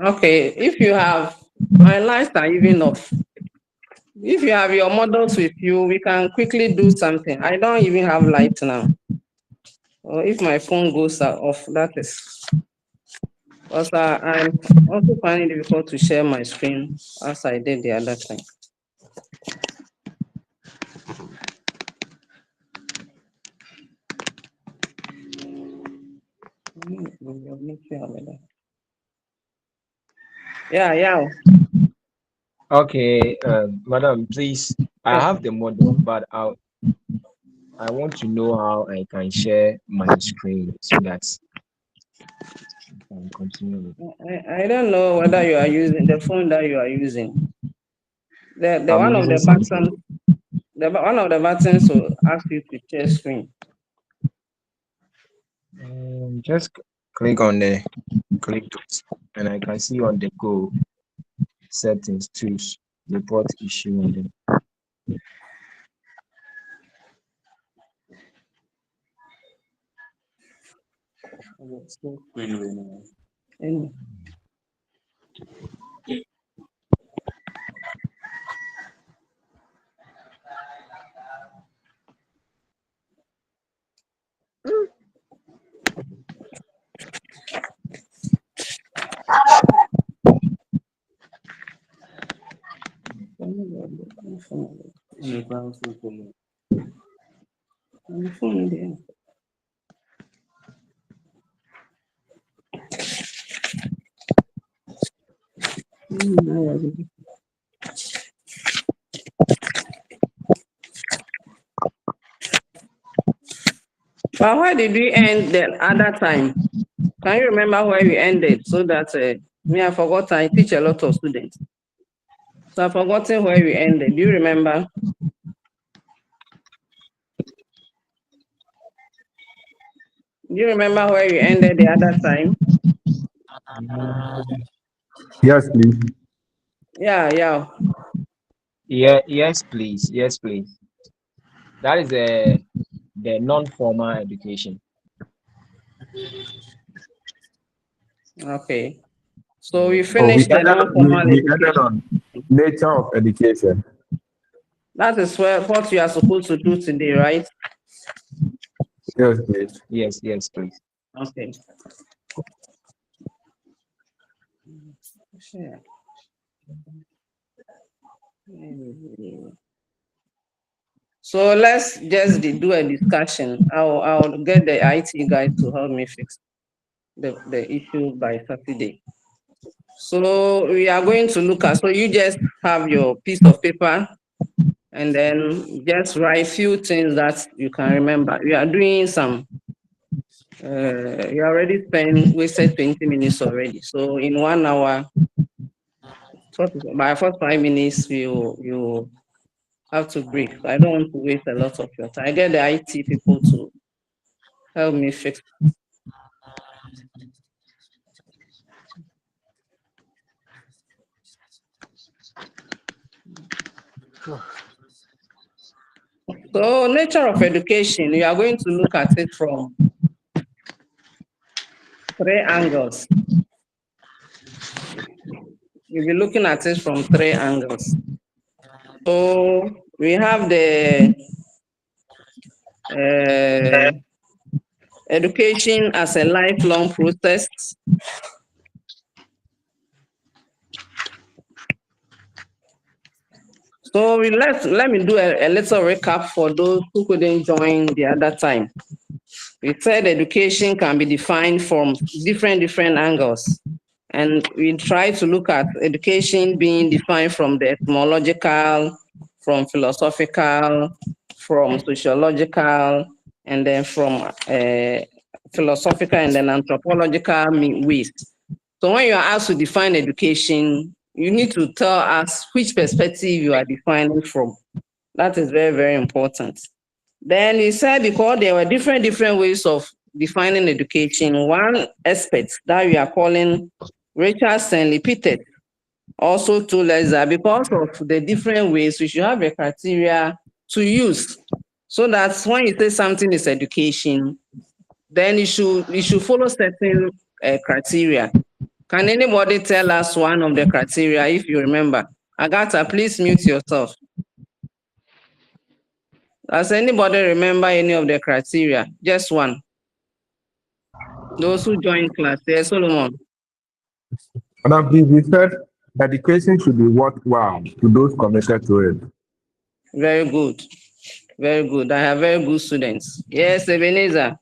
Okay, if you have, my lights are even off. If you have your models with you, we can quickly do something. I don't even have light now. Or if my phone goes off, that is. Also, I'm also finding it difficult to share my screen as I did the other time. Yeah, yeah. Okay, madam, please. I have the model, but I want to know how I can share my screen so that I can continue with it. I don't know whether you are using the phone that you are using. The I'm one of using the Samsung. buttons, one of the buttons will ask you to share screen. Just click on the click it, and I can see on the go settings, tools, report issue, and then And phone there. But why did we end the other time? Can you remember where we ended? So that me, I forgot. I teach a lot of students, so I've forgotten where we ended. Do you remember? Do you remember where we ended the other time? Yes, please. Yeah, yeah. yeah, yes, please, yes, please. That is the non-formal education. Okay. So we Yes, Oh, finished the non-formal we ended education. on nature of education. That is what you are supposed to do today, right? Yes, please. yes, please. Okay. Sure. So let's just do a discussion. I'll get the IT guy to help me fix the issue by Saturday. So we are going to look at, so you just have your piece of paper and then just write few things that you can remember. We are doing some, you already wasted 20 minutes already. So in 1 hour, by first 5 minutes, you have to break. I don't want to waste a lot of your time. I get the IT people to help me fix. So nature of education, you are going to look at it from 3 angles. You'll be looking at it from 3 angles. So we have the uh, education as a lifelong process. So let me do a little recap for those who couldn't join the other time. We said education can be defined from different angles. And we try to look at education being defined from the etymological, from philosophical, from sociological, and then from philosophical and then anthropological ways. So when you are asked to define education, you need to tell us which perspective you are defining from. That is very important. Then he said because there were different ways of defining education, one aspect that we are calling Richardson repeated also told us that because of the different ways, we should have a criteria to use. So that when you say something is education, then it should follow certain criteria. Can anybody tell us one of the criteria if you remember? Agatha, please mute yourself. Does anybody remember any of the criteria? Just one. Those who join class. Yes, Solomon. Madam, please, we said education should be worthwhile to those committed to it. Very good. Very good. I have very good students. Yes, Ebenezer.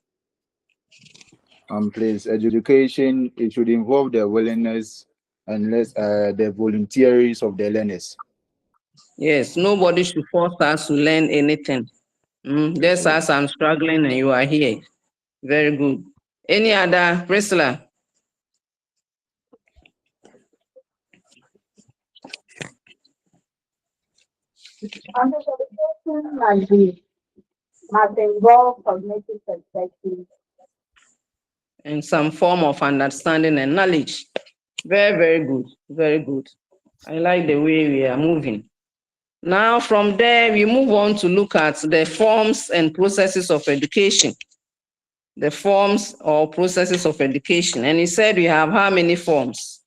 Please, education, it should involve the willingness and the volunteers of the learners. Yes, nobody should force us to learn anything. Just as I'm struggling and you are here. Very good. Any other, Priscilla? Education must involve cognitive perspective And some form of understanding and knowledge. Very, very good. Very good. I like the way we are moving. Now, from there, we move on to look at the forms and processes of education. The forms or processes of education. And he said we have how many forms?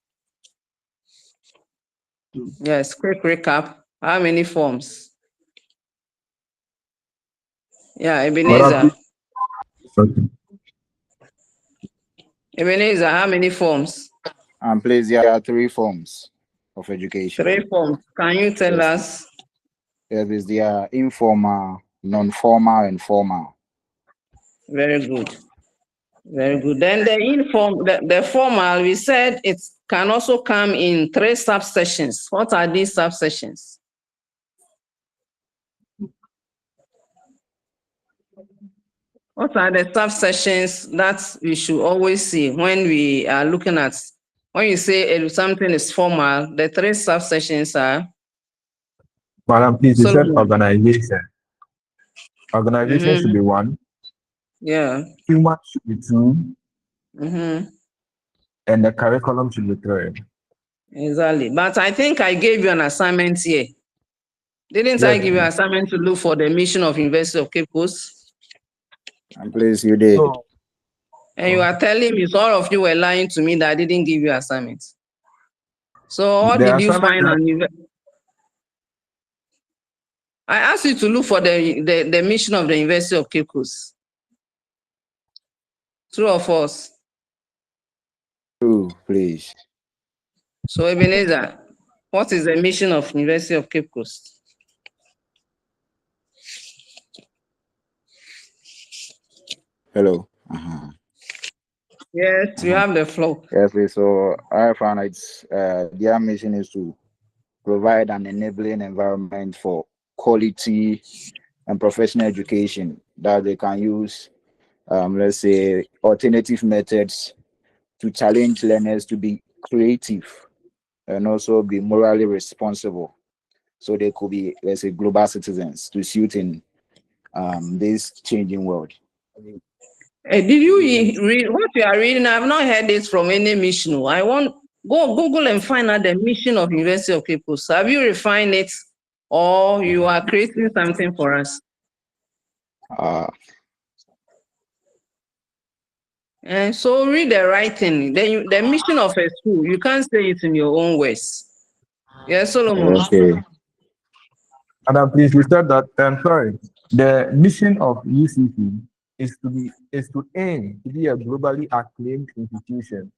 Yes, quick recap. How many forms? Yeah, Ebenezer. Okay. Ebenezer, how many forms? Please, there are 3 forms of education. 3 forms. Can you tell us? Yes, they are informal, non-formal, and formal. Very good. Very good. Then the formal, we said it can also come in 3 subsessions. What are these subsessions? What are the subsessions that we should always see when we are looking at, when you say something is formal, the 3 subsessions are? Madam, please, you said Solomon. organization. Organization should be 1. Yeah. Human should be 2. Mm-hmm. And the curriculum should be 3. Exactly. But I think I gave you an assignment here. Didn't I give you an assignment to look for the mission of University of Cape Coast? Please, you did. So, And you are telling me, so all of you were lying to me that I didn't give you assignments. So what did you find on I asked you to look for the mission of the University of Cape Coast. True or false? True, please. So Ebenezer, what is the mission of University of Cape Coast? Hello. Yes, you have the floor. Yes, please. So I found it's their mission is to provide an enabling environment for quality and professional education that they can use, let's say, alternative methods to challenge learners to be creative and also be morally responsible. So they could be, let's say, global citizens to suit in this changing world. Did you read what you are reading? I have not heard this from any mission. I want go Google and find out the mission of University of Cape Coast. Have you refined it, or you are creating something for us? And so read the right thing. Then the mission of a school, you can't say it in your own words. Yes, Solomon. Okay. Madam, please, we said that, sorry, the mission of UCC is to aim to be a globally acclaimed institution,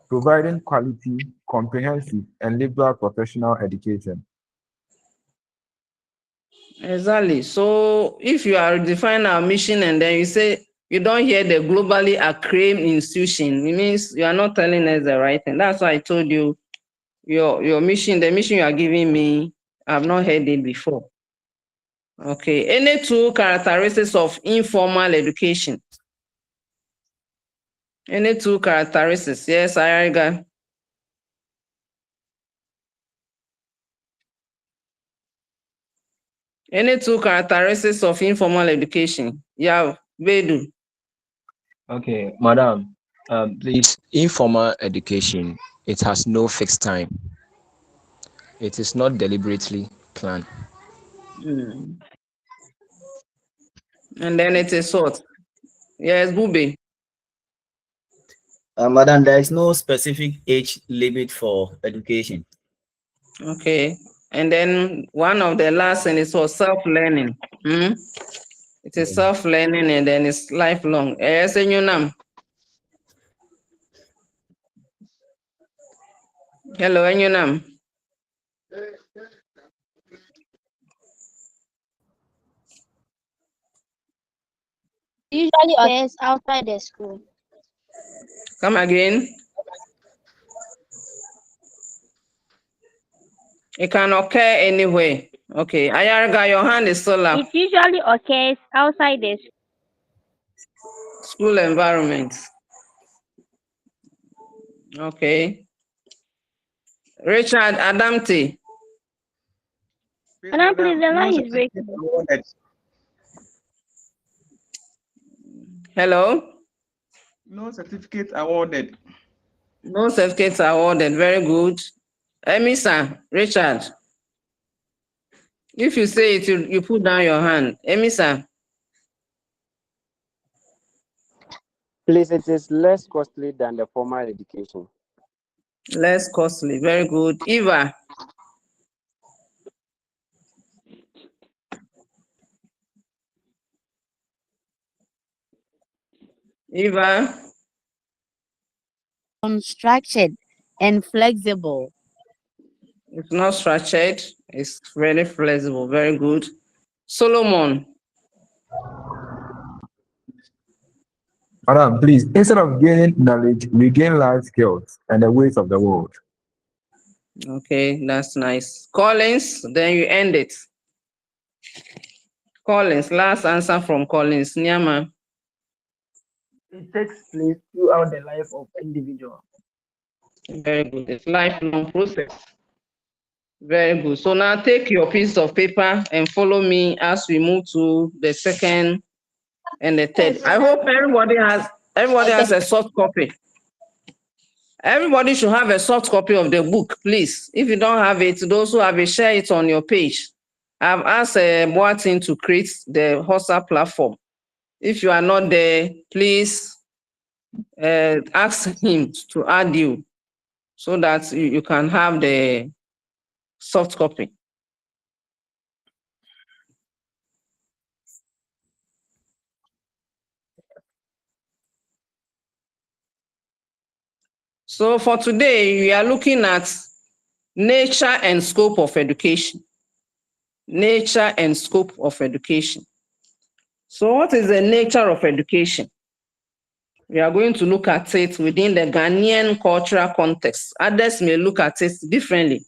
providing quality, comprehensive, and liberal professional education. Exactly. So if you are defining our mission and then you say you don't hear the globally acclaimed institution, it means you are not telling us the right thing. That's why I told you your mission, the mission you are giving me, I've not heard it before. Okay. Any 2 characteristics of informal education? Any 2 characteristics? Yes, Ayariga. Any 2 characteristics of informal education? Yeah, Bedu. Okay, madam. Please, informal education, it has no fixed time. It is not deliberately planned. And then it is what? Yes, Bube. Madam, there is no specific age limit for education. Okay. And then one of the last thing is for self-learning. It is self-learning and then it's lifelong. Yes, and you know. Hello, and you know. Usually occurs outside the school. Come again. It can occur anywhere. Okay. Ayarga, your hand is still up. It usually occurs outside the School environment. Okay. Richard Adamti. Madam, please, the line is breaking. Hello? No certificate awarded. No certificates awarded. Very good. Emisa, Richard. If you say it, you put down your hand. Emisa. Please, it is less costly than the formal education. Less costly. Very good. Eva. Eva. Unstructured and flexible. It's not structured. It's very flexible. Very good. Solomon. Madam, please, instead of gaining knowledge, we gain life skills and the ways of the world. Okay, that's nice. Collins, then you end it. Collins, last answer from Collins. Nyama. It takes place throughout the life of individual. Very good. It's lifelong process. Very good. So now take your piece of paper and follow me as we move to the second and the third. I hope everybody has a soft copy. Everybody should have a soft copy of the book, please. If you don't have it, those who have it, share it on your page. I've asked Boatin to create the HOSA platform. If you are not there, please ask him to add you so that you can have the soft copy. So for today, we are looking at nature and scope of education. Nature and scope of education. So what is the nature of education? We are going to look at it within the Ghanaian cultural context. Others may look at it differently,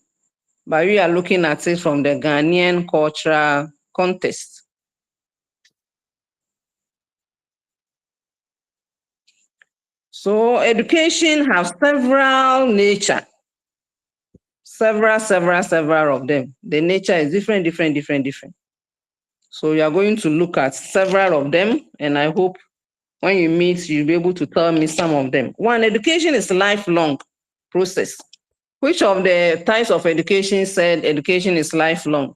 but we are looking at it from the Ghanaian cultural context. So education has several nature. Several of them. The nature is different. So we are going to look at several of them, and I hope when you meet, you'll be able to tell me some of them. One, education is a lifelong process. Which of the types of education said education is lifelong?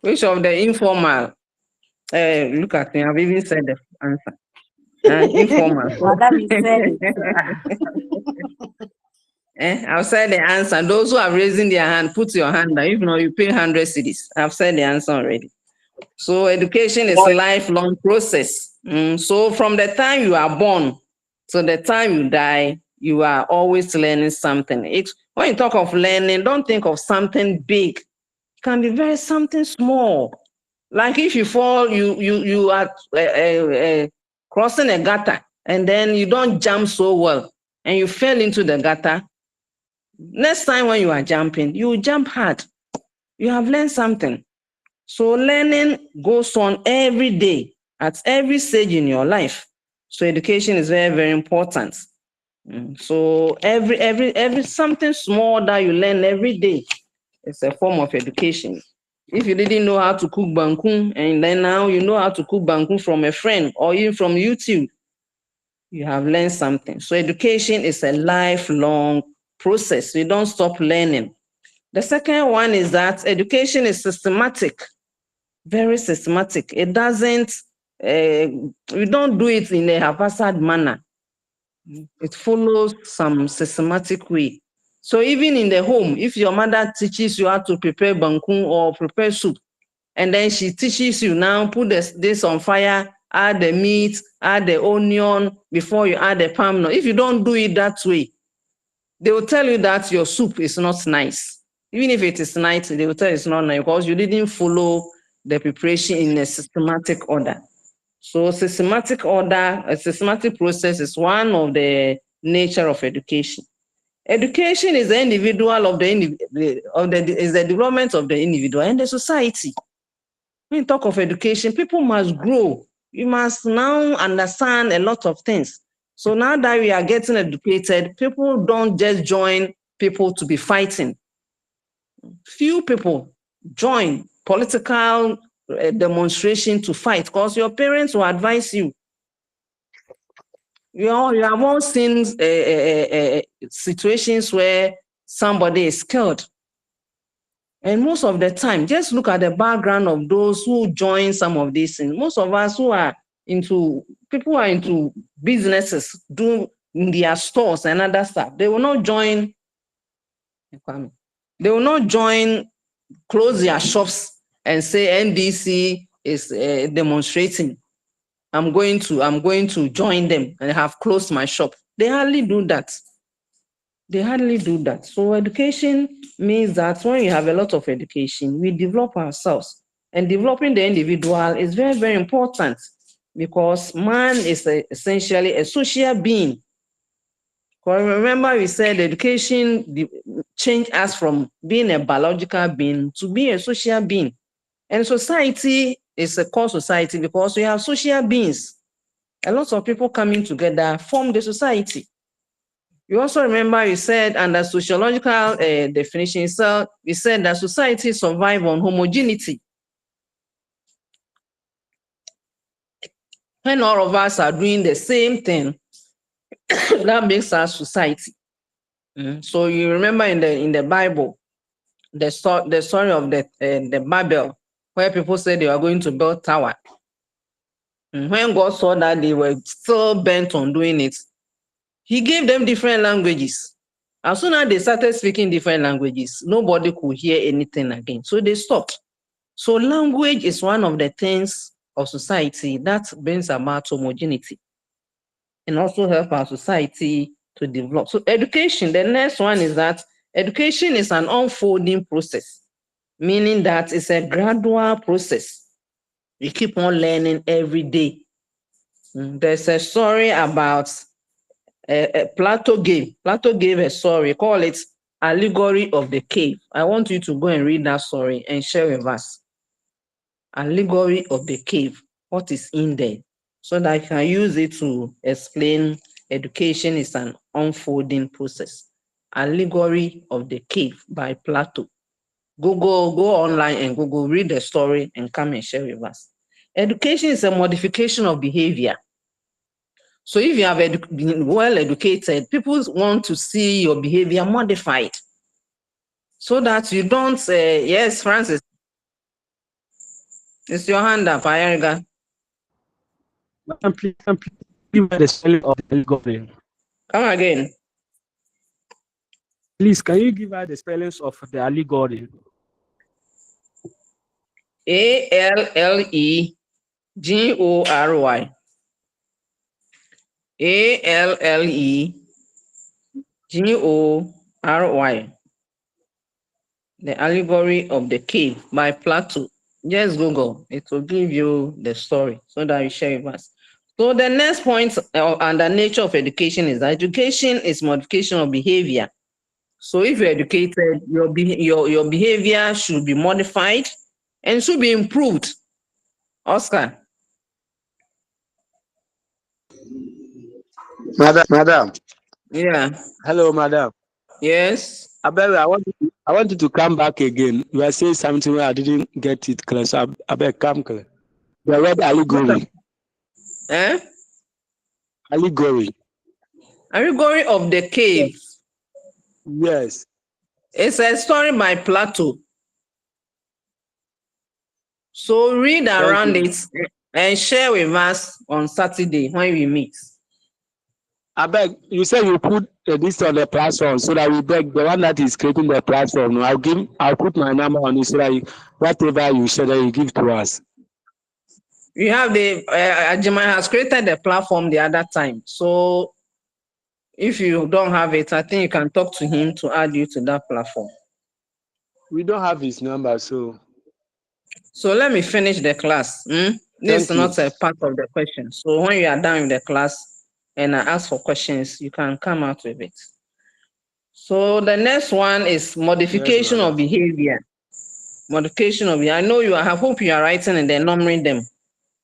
Which of the informal? Look at me, I've even said the answer. Informal. I've said the answer. Those who are raising their hand, put your hand down. If not, you pay 100 cedis. I've said the answer already. So education is a lifelong process. So from the time you are born to the time you die, you are always learning something. When you talk of learning, don't think of something big. It can be very something small. Like if you fall, you are crossing a gutter and then you don't jump so well and you fell into the gutter. Next time when you are jumping, you jump hard. You have learned something. So learning goes on every day at every stage in your life. So education is very important. So every something small that you learn every day is a form of education. If you didn't know how to cook banku and then now you know how to cook banku from a friend or even from YouTube, you have learned something. So education is a lifelong process. You don't stop learning. The second one is that education is systematic. Very systematic. It doesn't, we don't do it in a haphazard manner. It follows some systematic way. So even in the home, if your mother teaches you how to prepare banku or prepare soup, and then she teaches you now, put this on fire, add the meat, add the onion before you add the palm nut. If you don't do it that way, they will tell you that your soup is not nice. Even if it is nice, they will tell you it's not nice because you didn't follow the preparation in a systematic order. So systematic order, a systematic process is one of the nature of education. Education is the individual of is the development of the individual and the society. When you talk of education, people must grow. You must now understand a lot of things. So now that we are getting educated, people don't just join people to be fighting. Few people join political demonstration to fight because your parents will advise you. You have all seen situations where somebody is killed. And most of the time, just look at the background of those who join some of these things. Most of us who are people who are into businesses, do in their stores and other stuff, they will not join, close their shops and say NDC is demonstrating. I'm going to join them and have closed my shop. They hardly do that. So education means that when you have a lot of education, we develop ourselves. And developing the individual is very, very important because man is essentially a social being. Remember, we said education changed us from being a biological being to being a social being. And society is a core society because we have social beings. A lot of people coming together form the society. You also remember you said under sociological definition, so we said that society survive on homogeneity. When all of us are doing the same thing, that makes us society. So you remember in the Bible, the story of the Babel, where people said they were going to build tower. When God saw that they were still bent on doing it, He gave them different languages. As soon as they started speaking different languages, nobody could hear anything again. So they stopped. So language is one of the things of society that brings about homogeneity and also help our society to develop. So education, the next one is that education is an unfolding process, meaning that it's a gradual process. You keep on learning every day. There's a story about Plato gave a story, call it Allegory of the Cave. I want you to go and read that story and share with us. Allegory of the Cave, what is in there? So that I can use it to explain education is an unfolding process. Allegory of the Cave by Plato. Go online and Google, read the story and come and share with us. Education is a modification of behavior. So if you have been well educated, people want to see your behavior modified so that you don't say, yes, Francis, it's your hand up, Ayariga. Please give me the spelling of the allegory. Come again. Please, can you give us the spellings of the allegory? Allegory. Allegory. The Allegory of the Cave by Plato. Just Google, it will give you the story so that you share with us. So the next point and the nature of education is that education is modification of behavior. So if you're educated, your behavior should be modified and should be improved. Oscar. Madam. Yeah. Hello, madam. Yes. Abel, I want you to come back again. You are saying something where I didn't get it clear. So Abel, come clear. The word allegory. Allegory. Allegory of the Cave. Yes. It's a story by Plato. So read Thank around you. it and share with us on Saturday when we meet. I beg, you say you put this on the platform so that we beg the one that is creating the platform. I'll put my number on it so that whatever you share that you give to us. You have the Ajima has created the platform the other time. So if you don't have it, I think you can talk to him to add you to that platform. We don't have his number, so let me finish the class. This is not a part of the question. So when you are done with the class and I ask for questions, you can come out with it. So the next one is modification of behavior. Modification of behavior. I know I hope you are writing and then numbering them.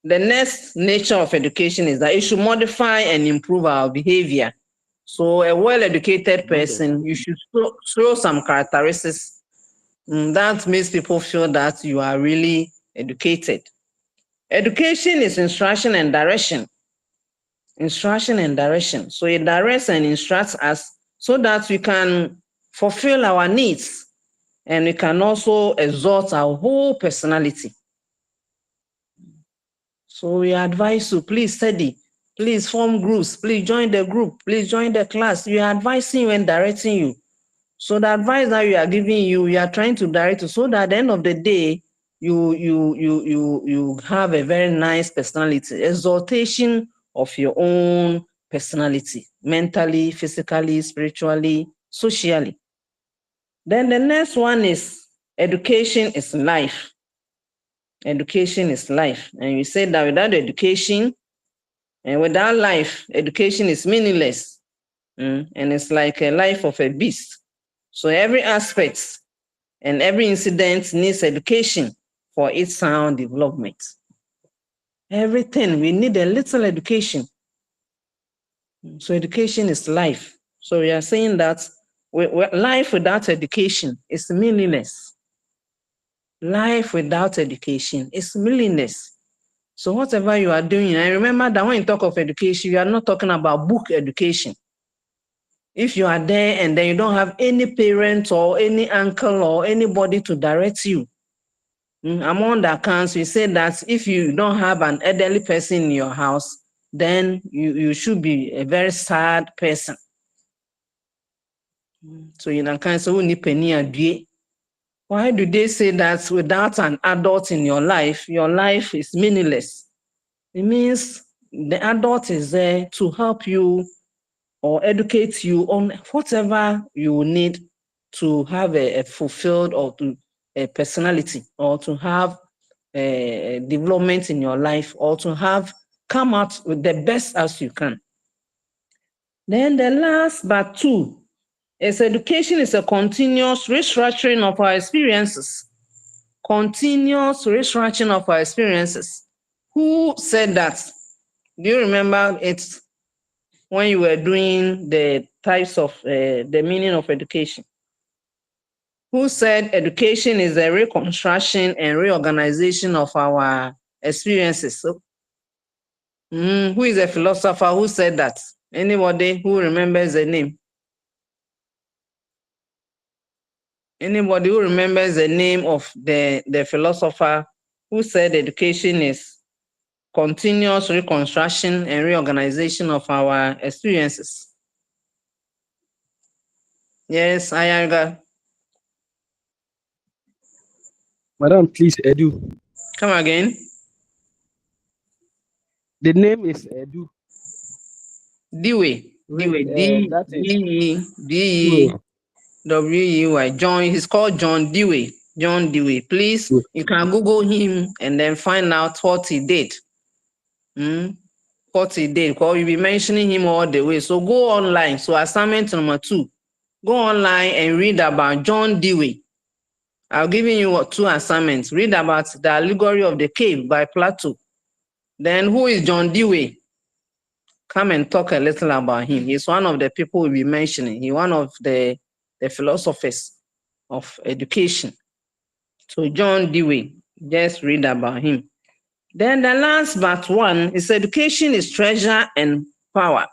The next nature of education is that it should modify and improve our behavior. So a well-educated person, you should show some characteristics that makes people feel that you are really educated. Education is instruction and direction. Instruction and direction. So it directs and instructs us so that we can fulfill our needs and we can also exalt our whole personality. So we advise you, please study, please form groups, please join the group, please join the class. We are advising you and directing you. So the advice that we are giving you, we are trying to direct you so that at the end of the day, you have a very nice personality, exaltation of your own personality, mentally, physically, spiritually, socially. Then the next one is education is life. Education is life. And we said that without education and without life, education is meaningless. And it's like a life of a beast. So every aspect and every incident needs education for its sound development. Everything, we need a little education. So education is life. So we are saying that life without education is meaningless. Life without education is meaningless. So whatever you are doing, and remember that when you talk of education, you are not talking about book education. If you are there and then you don't have any parent or any uncle or anybody to direct you, among the accounts, we say that if you don't have an elderly person in your house, then you should be a very sad person. So you can say, why do they say that without an adult in your life is meaningless? It means the adult is there to help you or educate you on whatever you need to have a fulfilled or to a personality or to have a development in your life or to have come out with the best as you can. Then the last but two is education is a continuous restructuring of our experiences. Continuous restructuring of our experiences. Who said that? Do you remember it when you were doing the types of the meaning of education? Who said education is a reconstruction and reorganization of our experiences? So, who is a philosopher who said that? Anybody who remembers the name? Anybody who remembers the name of the philosopher who said education is continuous reconstruction and reorganization of our experiences? Yes, Ayaga. Madam, please, Edu. Come again. The name is Edu. Dewey. That is D-E-W-E-Y. John, he's called John Dewey. John Dewey. Please, you can Google him and then find out what he did. What he did, because you'll be mentioning him all the way. So go online. So assignment number 2. Go online and read about John Dewey. I'll give you 2 assignments. Read about the allegory of the cave by Plato. Then who is John Dewey? Come and talk a little about him. He's one of the people we'll be mentioning. He's one of the philosophers of education. So John Dewey, just read about him. Then the last but one is education is treasure and power.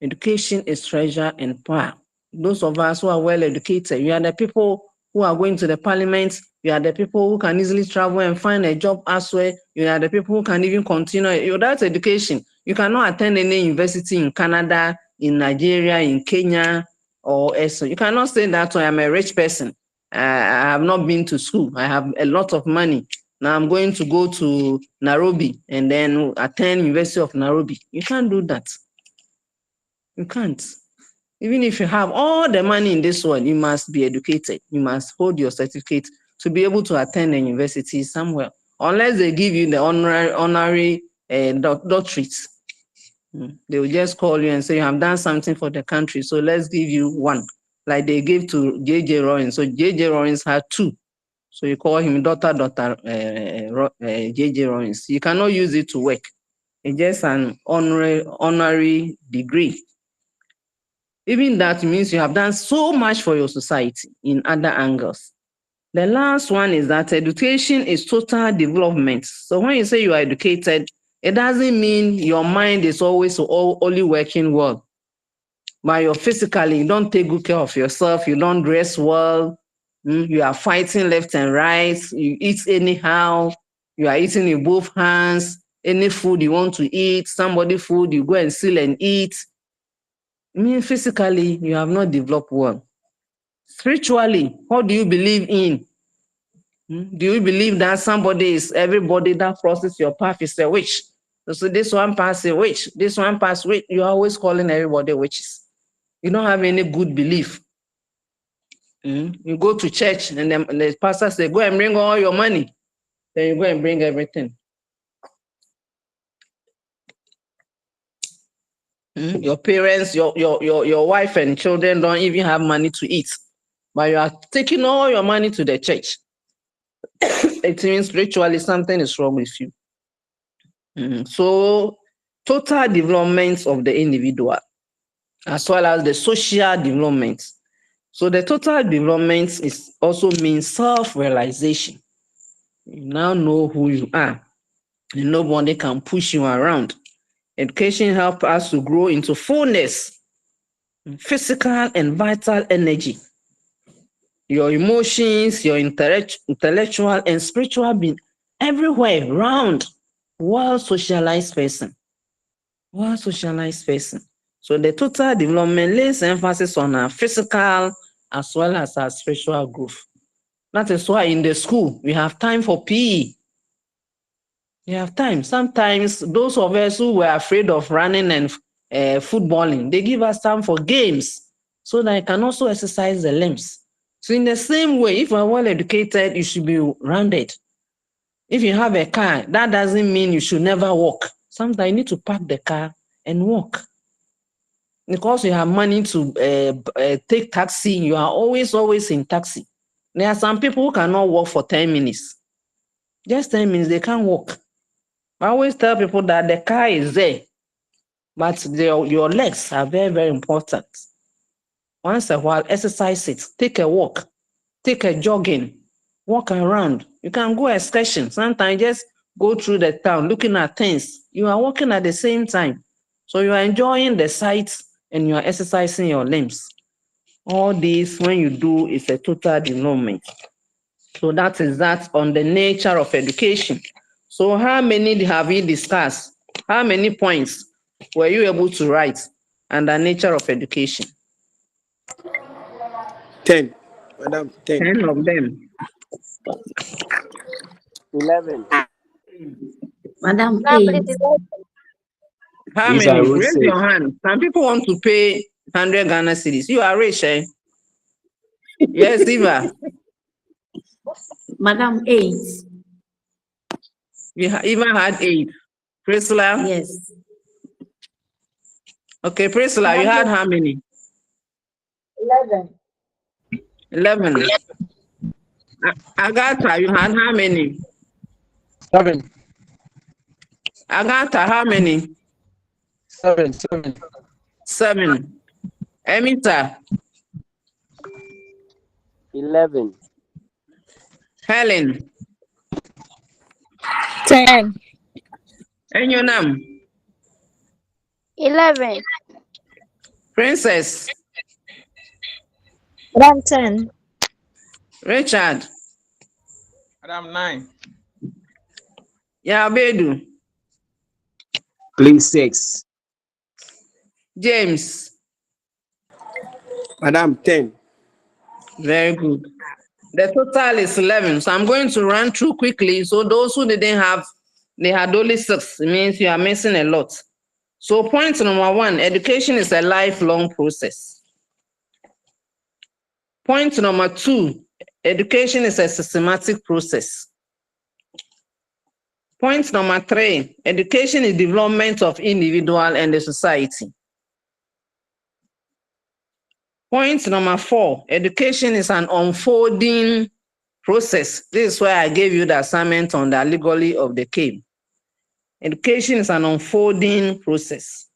Education is treasure and power. Those of us who are well educated, we are the people who are going to the parliament, You are the people who can easily travel and find a job elsewhere. You are the people who can even continue. Without education, you cannot attend any university in Canada, in Nigeria, in Kenya, or else. You cannot say that I am a rich person. I have not been to school. I have a lot of money. Now I'm going to go to Nairobi and then attend University of Nairobi. You can't do that. You can't. Even if you have all the money in this world, you must be educated. You must hold your certificate to be able to attend a university somewhere, unless they give you the honorary doctorate. They will just call you and say, you have done something for the country, so let's give you one, like they gave to J.J. Rollins. So J.J. Rollins had two. So you call him Dr. J.J. Rollins. You cannot use it to work. It's just an honorary degree. Even that means you have done so much for your society in other angles. The last one is that education is total development. So when you say you are educated, it doesn't mean your mind is always only working well. But you're physically, you don't take good care of yourself, you don't dress well, you are fighting left and right, you eat anyhow, you are eating with both hands, any food you want to eat, somebody food, you go and steal and eat. I mean, physically, you have not developed well. Spiritually, what do you believe in? Do you believe that everybody that crosses your path is a witch? So this one pass a witch, this one pass witch. You're always calling everybody witches. You don't have any good belief. You go to church and the pastor say, go and bring all your money. Then you go and bring everything. Your parents, your wife and children don't even have money to eat, but you are taking all your money to the church. It means spiritually something is wrong with you. So total development of the individual, as well as the social development. So the total development is also means self-realization. You now know who you are, and nobody can push you around. Education helps us to grow into fullness, physical and vital energy. Your emotions, your intellectual and spiritual being, everywhere, round, well-socialized person. Well-socialized person. So the total development lays emphasis on our physical as well as our spiritual growth. That is why in the school, we have time for PE. You have time. Sometimes those of us who were afraid of running and footballing, they give us time for games so that I can also exercise the limbs. So in the same way, if you are well educated, you should be rounded. If you have a car, that doesn't mean you should never walk. Sometimes you need to park the car and walk. Because you have money to take taxi, you are always in taxi. There are some people who cannot walk for 10 minutes. Just 10 minutes, they can't walk. I always tell people that the car is there, but your legs are very, very important. Once a while, exercise it. Take a walk. Take a jogging. Walk around. You can go excursion. Sometimes just go through the town looking at things. You are walking at the same time. So you are enjoying the sights and you are exercising your limbs. All this, when you do, is a total development. So that is that on the nature of education. So how many have we discussed? How many points were you able to write on the nature of education? 10. Madam, 10. 10 of them. 11. Madam, Now, 8. please, How Yes, I many? will Raise say. your hand. Some people want to pay 100 Ghana cedis. You are rich, eh? Yes, Eva. Madam, 8. Eva had 8. Priscilla? Yes. Okay, Priscilla, you had how many? 11. 11. Agatha, you had how many? 7. Agatha, how many? 7. 7. 7. Emita? 11. Helen? 10. Enyonam? 11. Princess? Madam, 10. Richard? Madam 9. Yeah, Bedu. Please 6. James. Madam 10. Very good. The total is 11. So I'm going to run through quickly. So those who didn't have, they had only 6. It means you are missing a lot. So point number 1, education is a lifelong process. Point number 2, education is a systematic process. Point number 3, education is development of individual and the society. Point number 4, education is an unfolding process. This is why I gave you the assignment on the allegory of the cave. Education is an unfolding process.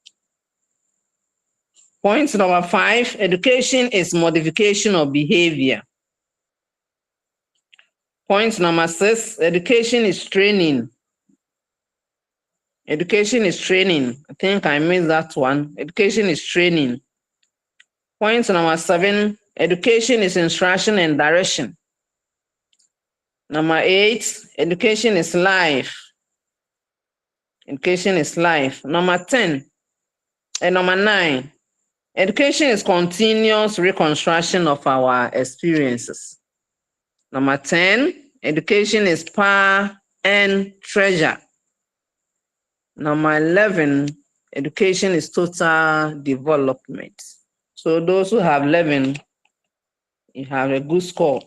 Point number 5, education is modification of behavior. Point number 6, education is training. Education is training. I think I missed that one. Education is training. Point number 7, education is instruction and direction. Number 8, education is life. Education is life. Number 10 and number 9, education is continuous reconstruction of our experiences. Number 10, education is power and treasure. Number 11, education is total development. So those who have 11, you have a good score.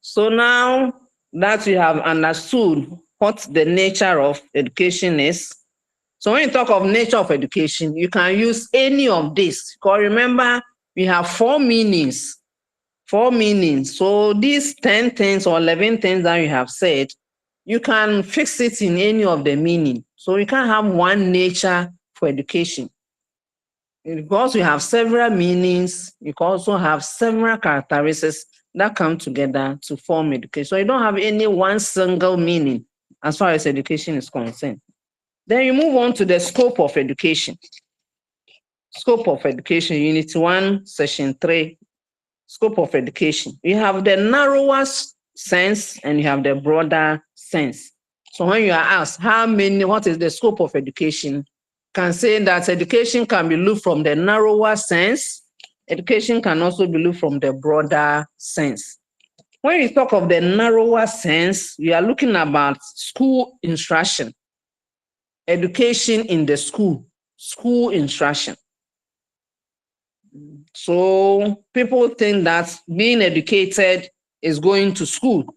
So now that you have understood what the nature of education is, so when you talk of nature of education, you can use any of this. Because remember, we have 4 meanings. 4 meanings. So these 10 things or 11 things that you have said, you can fix it in any of the meaning. So you can't have one nature for education. Because we have several meanings, you can also have several characteristics that come together to form education. So you don't have any one single meaning as far as education is concerned. Then you move on to the scope of education. Scope of education, Unit 1, Section 3. Scope of education. You have the narrowest sense and you have the broader sense. So when you are asked what is the scope of education, can say that education can be looked from the narrower sense. Education can also be looked from the broader sense. When you talk of the narrower sense, we are looking about school instruction, education in the school instruction. So people think that being educated is going to school,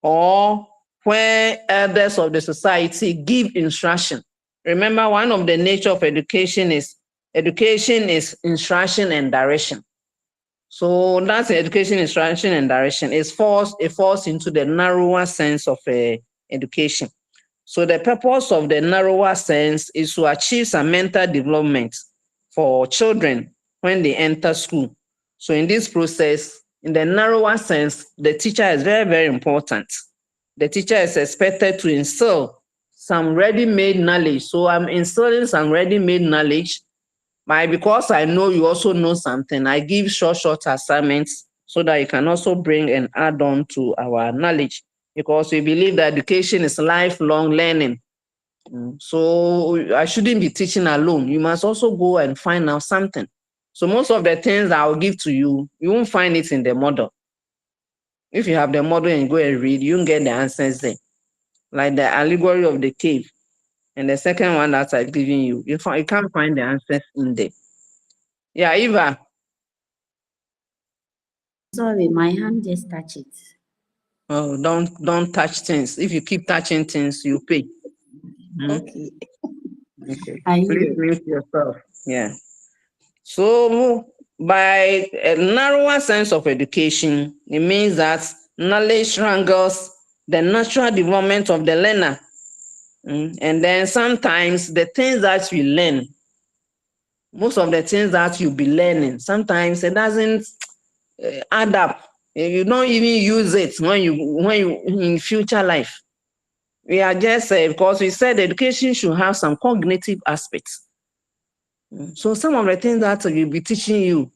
or where elders of the society give instruction. Remember, one of the nature of education is instruction and direction. So that's education, instruction, and direction. It falls into the narrower sense of education. So the purpose of the narrower sense is to achieve some mental development for children when they enter school. So in this process, in the narrower sense, the teacher is very, very important. The teacher is expected to instill some ready-made knowledge. So I'm instilling some ready-made knowledge. Because I know you also know something, I give short assignments so that you can also bring and add on to our knowledge. Because we believe that education is lifelong learning. So I shouldn't be teaching alone. You must also go and find out something. So most of the things I will give to you, you won't find it in the model. If you have the model and go and read, you won't get the answers there. Like the allegory of the cave. And the second one that I've given you, you can't find the answers in there. Yeah, Eva. Sorry, my hand just touched it. Oh, don't touch things. If you keep touching things, you pay. Okay. Okay. I Please hear. mute yourself. Yeah. So by a narrower sense of education, it means that knowledge strangles the natural development of the learner. And then sometimes the things that you learn, most of the things that you'll be learning, sometimes it doesn't add up. You don't even use it when you in future life. We are just because we said education should have some cognitive aspects. So some of the things that we'll be teaching you,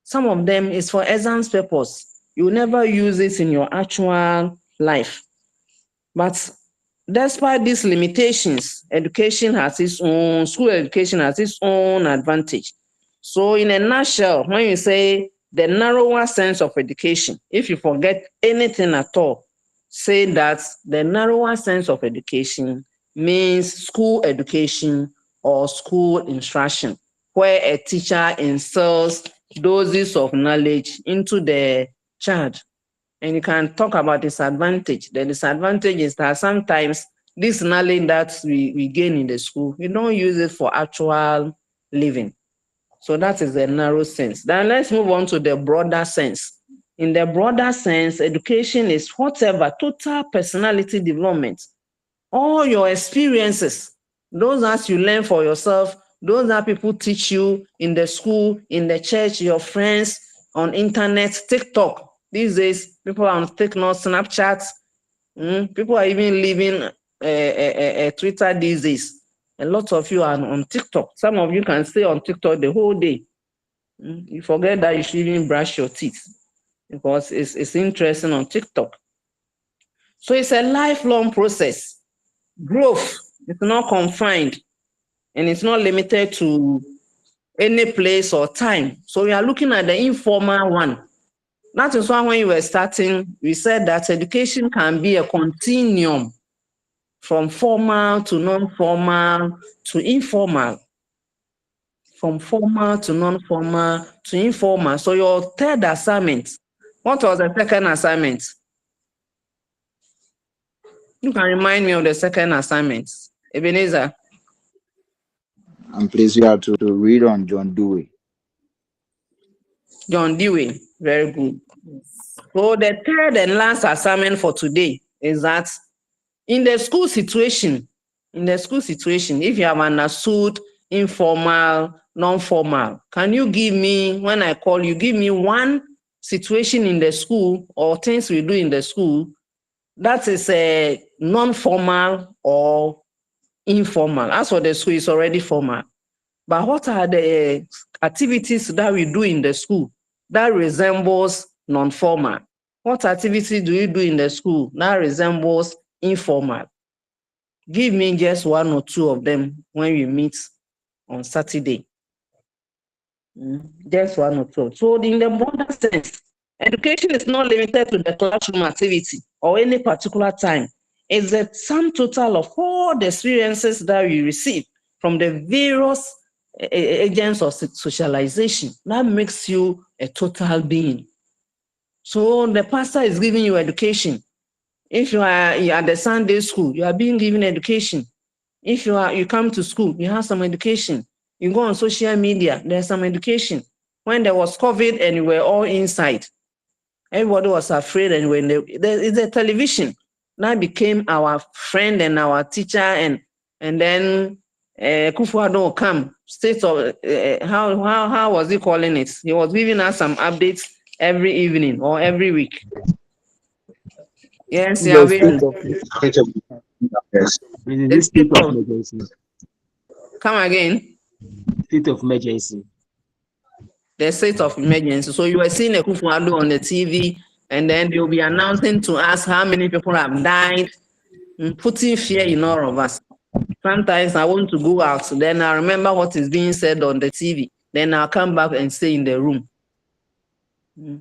some of them is for exams purpose. You will never use it in your actual life. But despite these limitations, education has its own, school education has its own advantage. So in a nutshell, when you say the narrower sense of education, if you forget anything at all, say that the narrower sense of education means school education or school instruction, where a teacher instills doses of knowledge into the child. And you can talk about disadvantage. The disadvantage is that sometimes this knowledge that we gain in the school, we don't use it for actual living. So that is the narrow sense. Then let's move on to the broader sense. In the broader sense, education is whatever, total personality development. All your experiences, those that you learn for yourself, those that people teach you in the school, in the church, your friends, on internet, TikTok. These days, people are on TikTok, Snapchat. People are even leaving Twitter these days. A lot of you are on TikTok. Some of you can stay on TikTok the whole day. You forget that you should even brush your teeth because it's interesting on TikTok. So it's a lifelong process. Growth is not confined and it's not limited to any place or time. So we are looking at the informal one. That is why when you were starting, we said that education can be a continuum from formal to non-formal to informal. From formal to non-formal to informal. So your third assignment, what was the second assignment? You can remind me of the second assignment. Ebenezer. And please, you have to read on John Dewey. John Dewey, very good. So the third and last assignment for today is that in the school situation, if you have understood informal, non-formal, can you give me, when I call you, give me one situation in the school or things we do in the school that is a non-formal or informal? As for the school, it's already formal. But what are the activities that we do in the school that resembles non-formal? What activity do you do in the school that resembles informal? Give me just one or two of them when we meet on Saturday. Just one or two. So in the broader sense, education is not limited to the classroom activity or any particular time. It's the sum total of all the experiences that we receive from the various agents of socialization that makes you a total being. So the pastor is giving you education. If you are at the Sunday school, you are being given education. If you come to school, you have some education. You go on social media, there's some education. When there was COVID and we were all inside, everybody was afraid, and when there is a television that became our friend and our teacher, and then Kufuor will come. State of how was he calling it? He was giving us some updates every evening or every week. Yes, yeah. This state of emergency. Come again. State of emergency. The state of emergency. So you were seeing a Kufuor on the TV, and then they'll be announcing to us how many people have died, putting fear in all of us. Sometimes I want to go out, then I remember what is being said on the TV. Then I'll come back and stay in the room.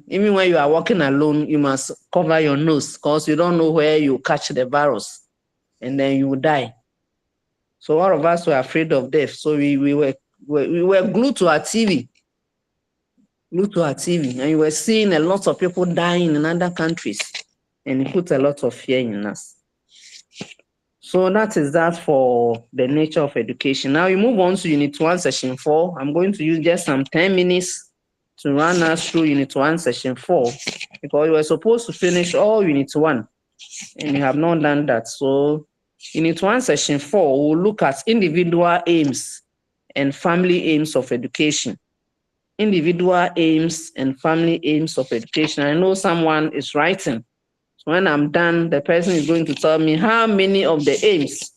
Even when you are walking alone, you must cover your nose because you don't know where you catch the virus, and then you will die. So all of us were afraid of death. So we were glued to our TV. And you were seeing a lot of people dying in other countries, and it put a lot of fear in us. So that is that for the nature of education. Now we move on to Unit 1, Session 4. I'm going to use just some 10 minutes to run us through Unit 1, Session 4, because we were supposed to finish all Unit 1, and we have not done that. So Unit 1, Session 4, we'll look at individual aims and family aims of education. Individual aims and family aims of education. I know someone is writing. So when I'm done, the person is going to tell me how many of the aims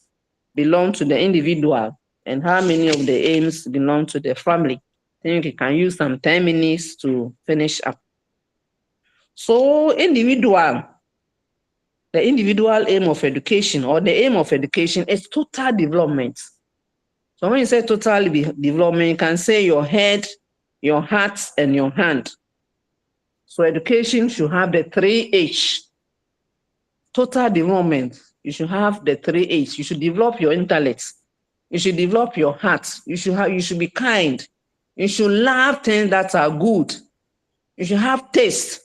belong to the individual and how many of the aims belong to the family. I think you can use some 10 minutes to finish up. So the individual aim of education or the aim of education is total development. So when you say total development, you can say your head, your heart, and your hand. So education should have the 3H. Total development, you should have the 3H. You should develop your intellect. You should develop your heart. You should be kind. You should love things that are good. You should have taste.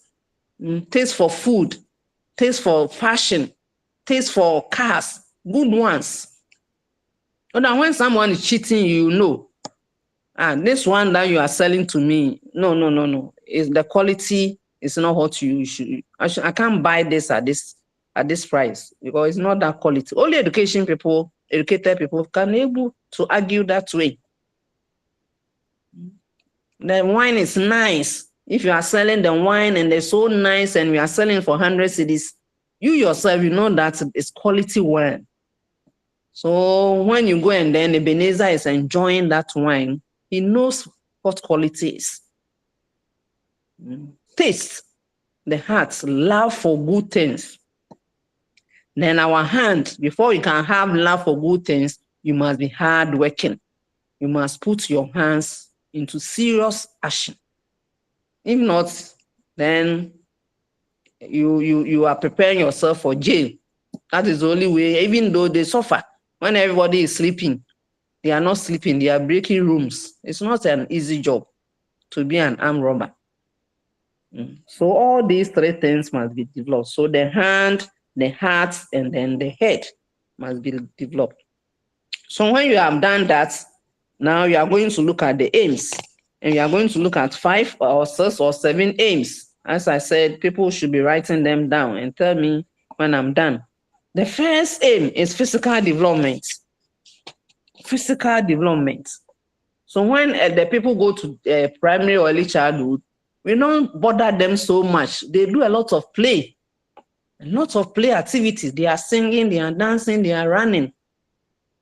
Taste for food, taste for fashion, taste for cars, good ones. And then when someone is cheating, you know, this one that you are selling to me, no. Is the quality is not what you should. I can't buy this at this price because it's not that quality. Only educated people can be able to argue that way. The wine is nice. If you are selling the wine and they're so nice and we are selling for 100 cedis, you yourself, you know that it's quality wine. So when you go and then Ebenezer is enjoying that wine, he knows what quality is. Taste, the heart, love for good things. Then our hand, before you can have love for good things, you must be hardworking. You must put your hands into serious action. If not, then you are preparing yourself for jail. That is the only way, even though they suffer. When everybody is sleeping, they are not sleeping, they are breaking rooms. It's not an easy job to be an armed robber. So all these three things must be developed. So the hand, the heart, and then the head must be developed. So when you have done that, now you are going to look at the aims. And you are going to look at 5 or 6 or 7 aims. As I said, people should be writing them down and tell me when I'm done. The first aim is physical development. Physical development. So when the people go to primary or early childhood, we don't bother them so much. They do a lot of play. A lot of play activities. They are singing, they are dancing, they are running.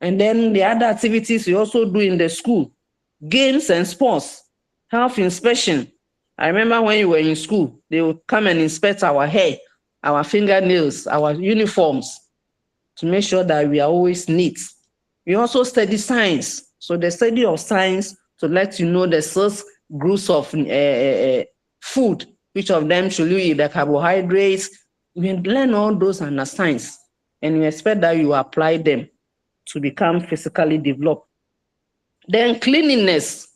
And then the other activities we also do in the school. Games and sports. Health inspection. I remember when you were in school, they would come and inspect our hair, our fingernails, our uniforms to make sure that we are always neat. We also study science. So the study of science to let you know the 6 groups of food, which of them should you eat, the carbohydrates. We learn all those under science, and we expect that you apply them to become physically developed. Then cleanliness,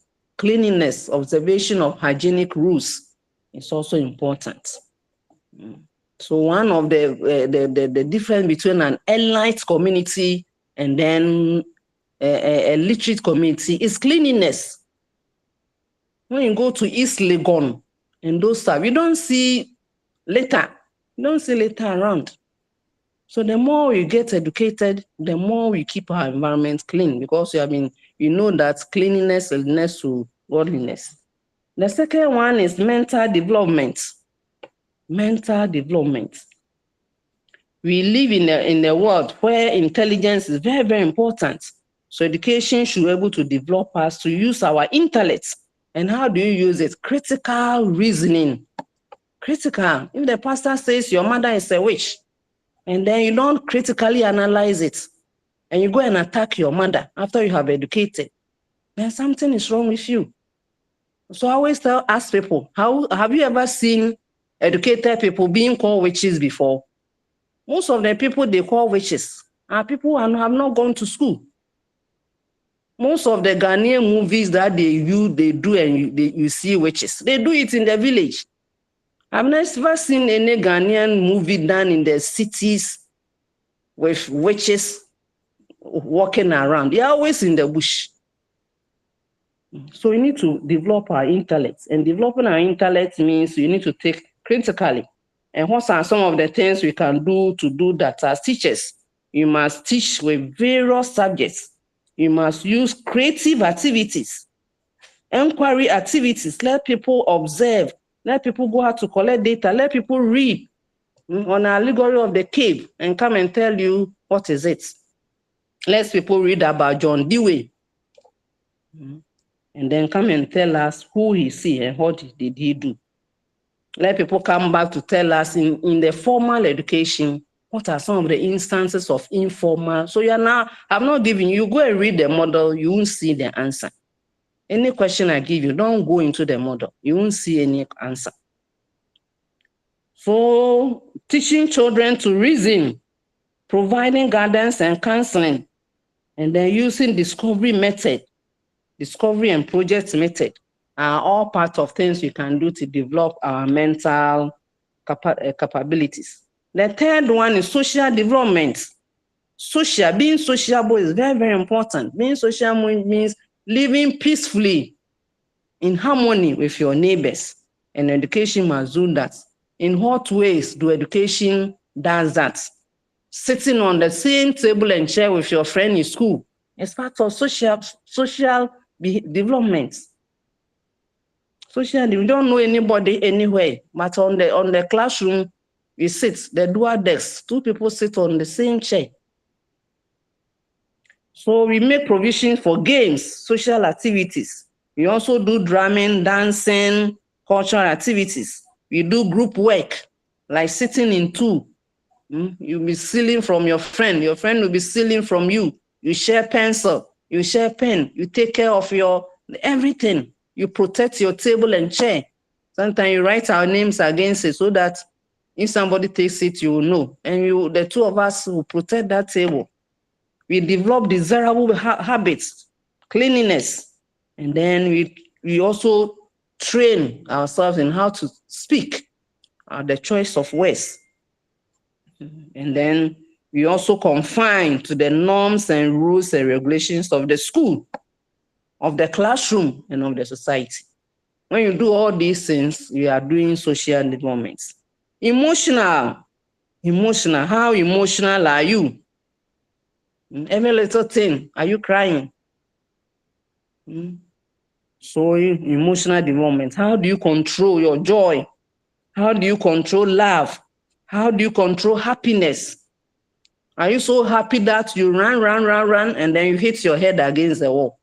observation of hygienic rules is also important. So one of the difference between an elite community and then a literate community is cleanliness. When you go to East Legon and those stuff, you don't see litter. You don't see litter around. So the more we get educated, the more we keep our environment clean, because you know that cleanliness leads to godliness. The second one is mental development. Mental development. We live in a world where intelligence is very, very important. So education should be able to develop us to use our intellect. And how do you use it? Critical reasoning. Critical. If the pastor says your mother is a witch, and then you don't critically analyze it, and you go and attack your mother after you have educated, then something is wrong with you. So I always ask people, have you ever seen educated people being called witches before? Most of the people they call witches are people who have not gone to school. Most of the Ghanaian movies that they do and you see witches, they do it in the village. I've never seen any Ghanaian movie done in the cities with witches walking around. They are always in the bush. So we need to develop our intellect. And developing our intellect means you need to think critically. And what are some of the things we can do to do that as teachers? You must teach with various subjects. You must use creative activities, inquiry activities. Let people observe. Let people go out to collect data. Let people read on an allegory of the cave and come and tell you what is it. Let people read about John Dewey and then come and tell us who he see and what did he do. Let people come back to tell us in the formal education, what are some of the instances of informal? So I'm not giving you, go and read the model, you won't see the answer. Any question I give you, don't go into the model. You won't see any answer. So teaching children to reason, providing guidance and counseling, and then using discovery and project method are all part of things we can do to develop our mental capabilities. The third one is social development. Being sociable is very, very important. Being sociable means living peacefully in harmony with your neighbors, and education must do that. In what ways do education does that? Sitting on the same table and chair with your friend in school is part of social development. You don't know anybody anywhere, but on the classroom, you sit, the dual desks, 2 people sit on the same chair. So we make provision for games, social activities. We also do drumming, dancing, cultural activities. We do group work, like sitting in 2. You'll be stealing from your friend will be stealing from you. You share pencil, you share pen, you take care of your everything. You protect your table and chair. Sometimes you write our names against it so that if somebody takes it, you will know. And the 2 of us will protect that table. We develop desirable habits, cleanliness, and then we also train ourselves in how to speak, the choice of words. And then we also confine to the norms and rules and regulations of the school, of the classroom, and of the society. When you do all these things, you are doing social development. Emotional, how emotional are you? Every little thing, are you crying? So emotional development, how do you control your joy? How do you control love? How do you control happiness? Are you so happy that you run, and then you hit your head against the wall?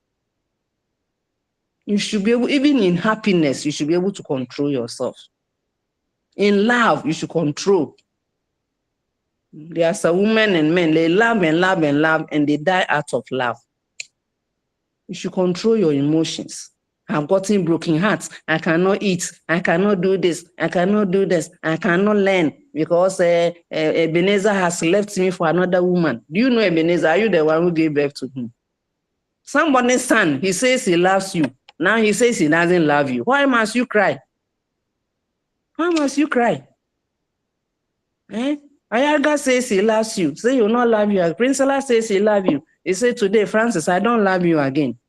You should be able, even in happiness, you should be able to control yourself. In love, you should control. There are some women and men, they love and love and love, and they die out of love. You should control your emotions. I've gotten broken hearts. I cannot eat. I cannot do this. I cannot do this. I cannot learn because Ebenezer has left me for another woman. Do you know Ebenezer? Are you the one who gave birth to him? Somebody's son, he says he loves you. Now he says he doesn't love you. Why must you cry? Why must you cry? Ayaga says he loves you. Say he will not love you. Princella says he loves you. He said today, Francis, I don't love you again.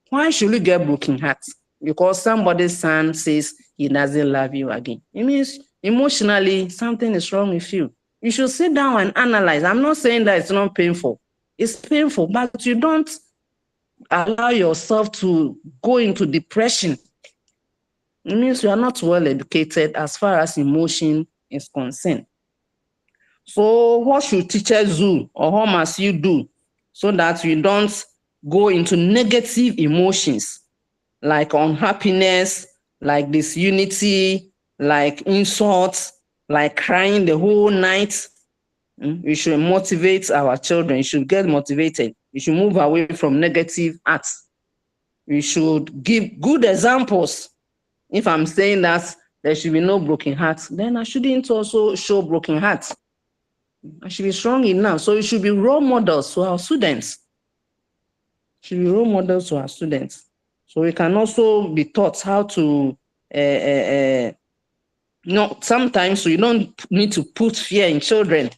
Why should you get broken heart? Because somebody's son says he doesn't love you again. It means emotionally something is wrong with you. You should sit down and analyze. I'm not saying that it's not painful. It's painful, but you don't allow yourself to go into depression. It means you are not well educated as far as emotion is concerned. So what should teachers do, or what must you do so that you don't go into negative emotions like unhappiness, like disunity, like insults, like crying the whole night? We should motivate our children. You should get motivated. You should move away from negative acts. We should give good examples. If I'm saying that there should be no broken hearts, then I shouldn't also show broken hearts. I should be strong enough. So it should be role models to our students. Should be role models to our students. So we can also be taught how to, sometimes we don't need to put fear in children.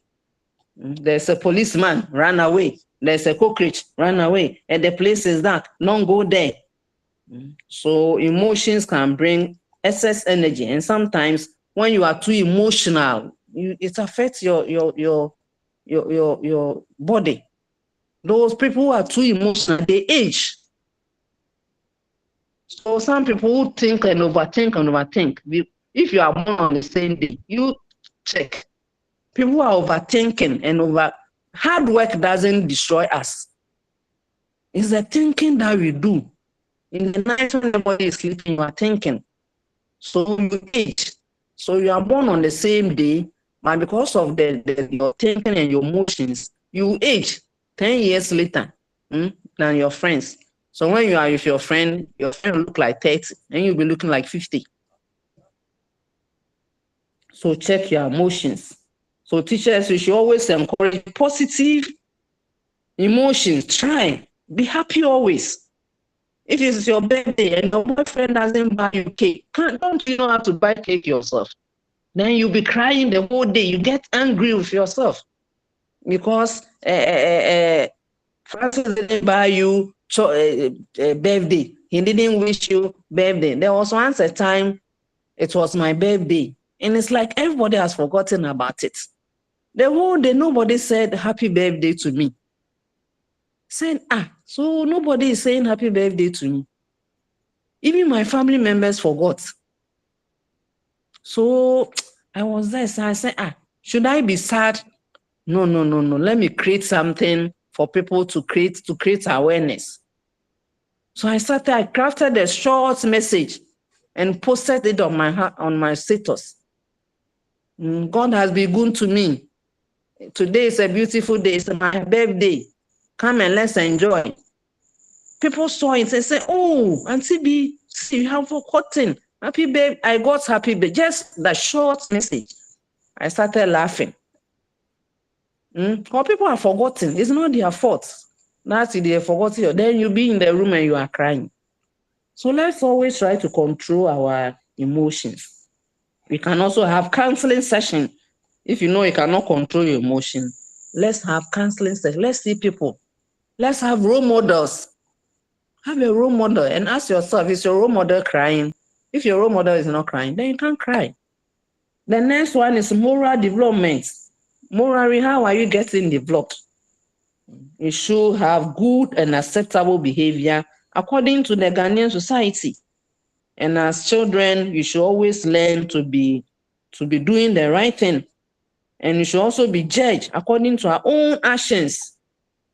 There's a policeman, run away. There's a cockroach, run away. And the place is dark, don't go there. So emotions can bring excess energy. And sometimes when you are too emotional, it affects your body. Those people who are too emotional, they age. So some people who think and overthink. If you are born on the same day, you check. People who are overthinking and hard work doesn't destroy us. It's the thinking that we do. In the night when everybody is sleeping, you are thinking. So you age. So you are born on the same day, but because of your thinking and your emotions, you age 10 years later than your friends. So when you are with your friend look like 30 and you'll be looking like 50. So check your emotions. So teachers, you should always encourage positive emotions. Try, be happy always. If it's your birthday and your boyfriend doesn't buy you cake, don't you know how to buy cake yourself? Then you'll be crying the whole day. You get angry with yourself because Francis didn't buy you birthday. He didn't wish you birthday. There was once a time it was my birthday, and it's like everybody has forgotten about it. The whole day, nobody said happy birthday to me. Said, so nobody is saying happy birthday to me. Even my family members forgot. So I was there, so I said, should I be sad? No. Let me create something for people to create awareness. So I crafted a short message and posted it on my status. God has been good to me. Today is a beautiful day. It's my birthday. Come and let's enjoy. People saw it and said, oh, Auntie B, see, you have forgotten. Happy babe. I got happy babe. Just the short message. I started laughing. Or people are forgotten. It's not their fault. That's it, they have forgotten. Then you be in the room and you are crying. So let's always try to control our emotions. We can also have counseling session. If you know you cannot control your emotion, let's have counseling session. Let's see people. Let's have role models. Have a role model and ask yourself, is your role model crying? If your role model is not crying, then you can't cry. The next one is moral development. Morally, how are you getting developed? You should have good and acceptable behavior according to the Ghanaian society. And as children, you should always learn to be doing the right thing. And you should also be judged according to our own actions.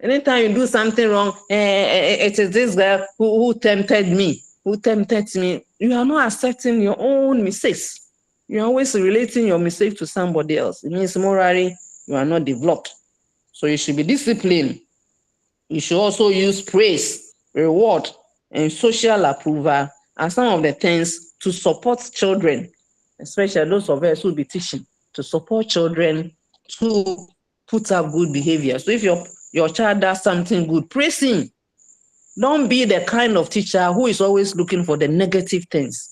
Anytime you do something wrong, it is this guy who tempted me, You are not accepting your own mistakes. You're always relating your mistake to somebody else. It means morally, you are not developed. So you should be disciplined. You should also use praise, reward, and social approval as some of the things to support children, especially those of us who will be teaching, to support children to put up good behavior. So if your child does something good, praise him. Don't be the kind of teacher who is always looking for the negative things.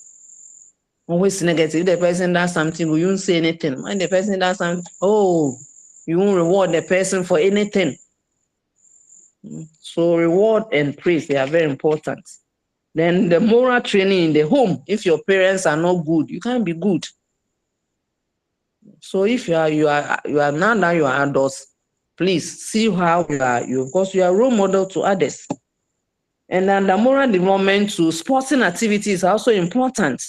Always negative. If the person does something, you won't say anything. When the person does something, you won't reward the person for anything. So reward and praise, they are very important. Then the moral training in the home. If your parents are not good, you can't be good. So if you are now that you are adults, please see how because you are a role model to others. And then the moral development to sporting activities are also important.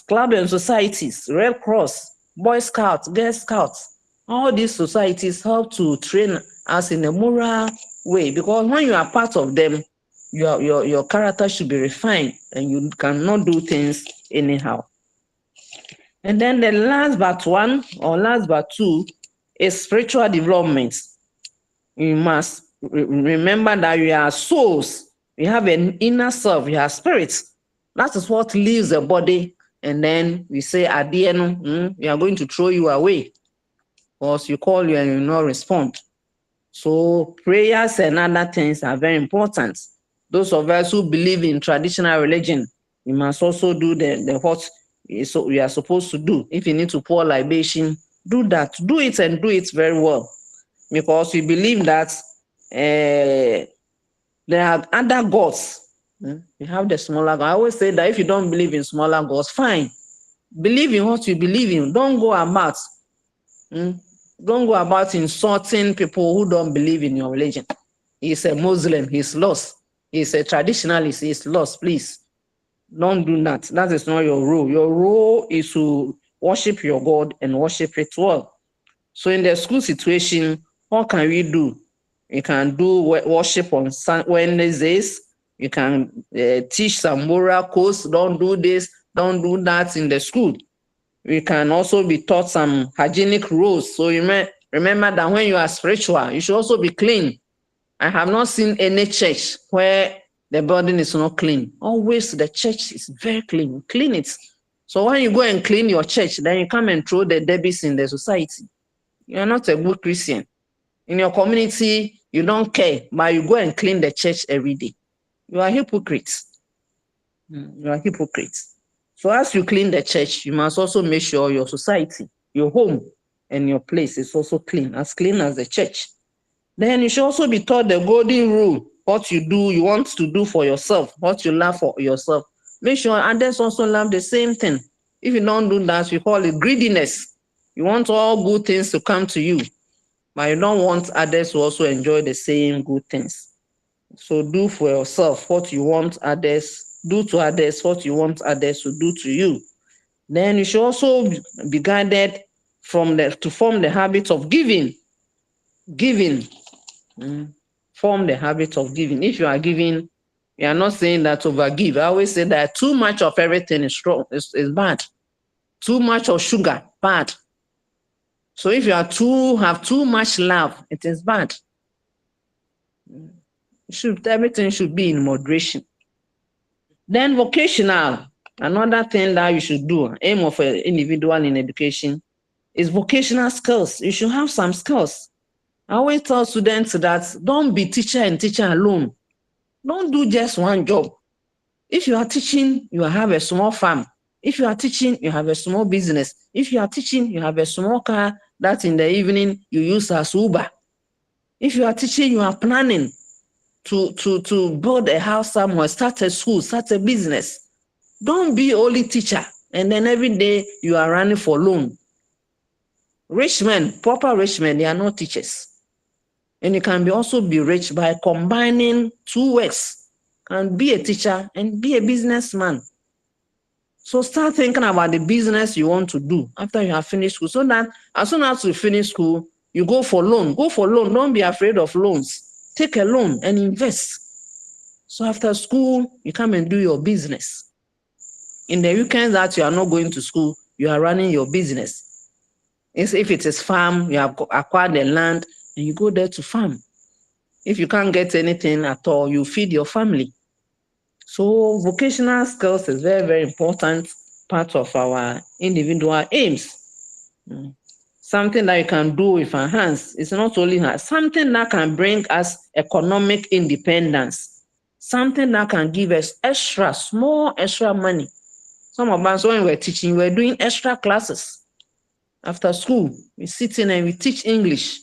Club and societies, Red Cross, Boy Scouts, Girl Scouts, all these societies help to train us in a moral way, because when you are part of them, your character should be refined and you cannot do things anyhow. And then the last but two is spiritual development. You must remember that you are souls. You have an inner self, you have spirits. That is what leaves the body. And then we say, at the end, we are going to throw you away. Because you call you and you not respond. So prayers and other things are very important. Those of us who believe in traditional religion, you must also do the what we are supposed to do. If you need to pour libation, do that. Do it and do it very well. Because we believe that there are other gods. You have the smaller God. I always say that if you don't believe in smaller gods, fine. Believe in what you believe in. Don't go about insulting people who don't believe in your religion. He's a Muslim, he's lost. He's a traditionalist, he's lost. Please, don't do that. That is not your role. Your role is to worship your God and worship it well. So in the school situation, what can we do? You can do worship on Wednesdays. You can teach some moral codes. Don't do this, don't do that in the school. We can also be taught some hygienic rules. So you may remember that when you are spiritual, you should also be clean. I have not seen any church where the building is not clean. Always the church is very clean. Clean it. So when you go and clean your church, then you come and throw the debits in the society. You are not a good Christian. In your community, you don't care, but you go and clean the church every day. You are hypocrites. You are hypocrites. So as you clean the church, you must also make sure your society, your home, and your place is also clean as the church. Then you should also be taught the golden rule. What you do, you want to do for yourself, what you love for yourself. Make sure others also love the same thing. If you don't do that, we call it greediness. You want all good things to come to you, but you don't want others to also enjoy the same good things. So do for yourself what you want others, do to others what you want others to do to you. Then you should also be guided to form the habit of giving. Form the habit of giving. If you are giving, you are not saying that overgive. I always say that too much of everything is wrong, is bad. Too much of sugar, bad. So if you have too much love, it is bad. Everything should be in moderation. Then vocational, another thing that you should do, aim of an individual in education, is vocational skills. You should have some skills. I always tell students that don't be teacher and teacher alone. Don't do just one job. If you are teaching, you have a small farm. If you are teaching, you have a small business. If you are teaching, you have a small car that in the evening you use as Uber. If you are teaching, you are planning to build a house somewhere, start a school, start a business. Don't be only teacher and then every day you are running for loan. Rich men, proper rich men, they are not teachers. And you can also be rich by combining two works. Can be a teacher and be a businessman. So start thinking about the business you want to do after you have finished school, so that as soon as you finish school, you go for loan. Go for loan. Don't be afraid of loans. Take a loan and invest. So after school, you come and do your business. In the weekends that you are not going to school, you are running your business. If it is farm, you have acquired the land and you go there to farm. If you can't get anything at all, you feed your family. So vocational skills is very, very important part of our individual aims. Something that you can do with our hands. It's not only something that can bring us economic independence. Something that can give us small extra money. Some of us, when we were teaching, we were doing extra classes. After school, we sit in and we teach English.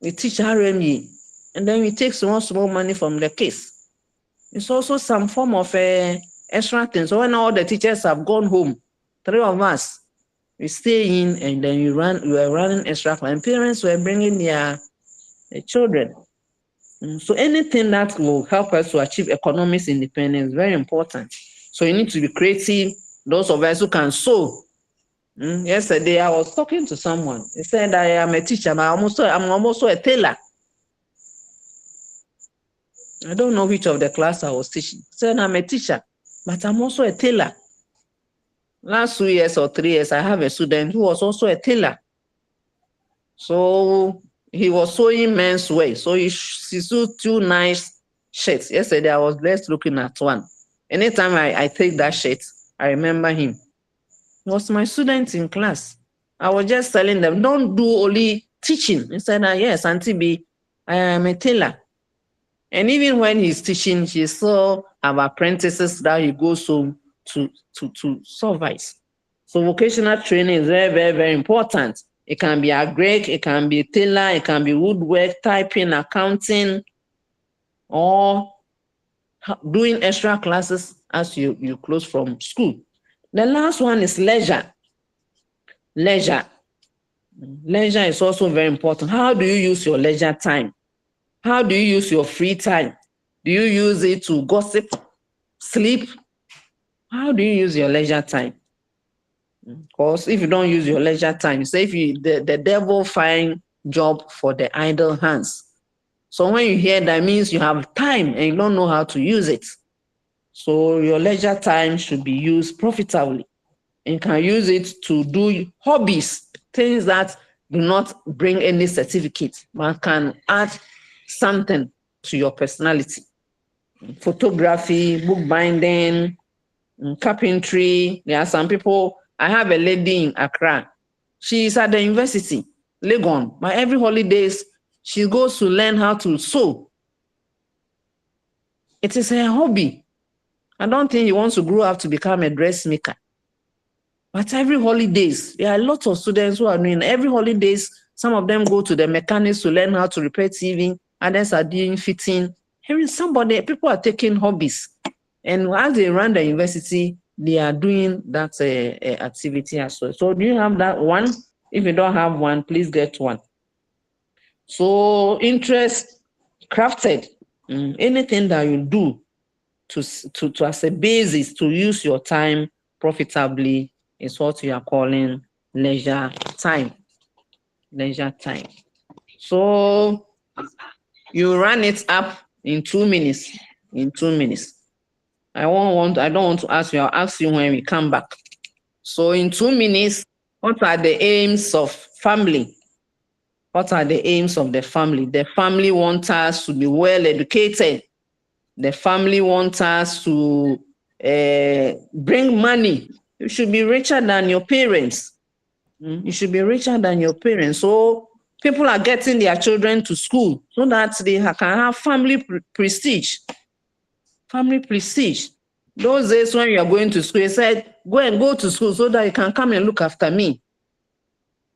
We teach RME. And then we take small money from the kids. It's also some form of extra thing. So when all the teachers have gone home, 3 of us, we stay in and then we were running extra class. And parents were bringing their children. So anything that will help us to achieve economic independence is very important. So you need to be creative. Those of us who can sew. Yesterday I was talking to someone. He said, I am a teacher, but I'm also a tailor. I don't know which of the class I was teaching. He said, I'm a teacher, but I'm also a tailor. Last 2 years or 3 years, I have a student who was also a tailor. So he was sewing men's wear. So he sewed 2 nice shirts. Yesterday, I was just looking at one. Anytime I take that shirt, I remember him. He was my student in class. I was just telling them, don't do only teaching. He said, yes, Auntie B, I am a tailor. And even when he's teaching, he still have apprentices that he goes to supervise. So vocational training is very, very, very important. It can be agric, it can be tailor, it can be woodwork, typing, accounting, or doing extra classes as you close from school. The last one is leisure. Leisure is also very important. How do you use your leisure time? How do you use your free time? Do you use it to gossip, sleep? How do you use your leisure time? Because if you don't use your leisure time, say the devil find job for the idle hands. So when you hear that, means you have time and you don't know how to use it. So your leisure time should be used profitably. and you can use it to do hobbies, things that do not bring any certificate, but can add something to your personality. Photography, bookbinding, carpentry. There are some people. I have a lady in Accra. She is at the university, Legon. But every holidays, she goes to learn how to sew. It is her hobby. I don't think he wants to grow up to become a dressmaker. But every holidays, there are a lot of students who are doing every holidays. Some of them go to the mechanics to learn how to repair TV. Others are doing fitting. People are taking hobbies. And as they run the university, they are doing that activity as well. So do you have that one? If you don't have one, please get one. So interest crafted, anything that you do to as a basis to use your time profitably is what we are calling leisure time. Leisure time. So you run it up in 2 minutes. In 2 minutes. I don't want to ask you. I'll ask you when we come back. So in 2 minutes, what are the aims of family? What are the aims of the family? The family wants us to be well educated. The family wants us to bring money. You should be richer than your parents. You should be richer than your parents. So people are getting their children to school so that they can have family prestige. Family prestige. Those days when you are going to school, he said, go to school so that you can come and look after me.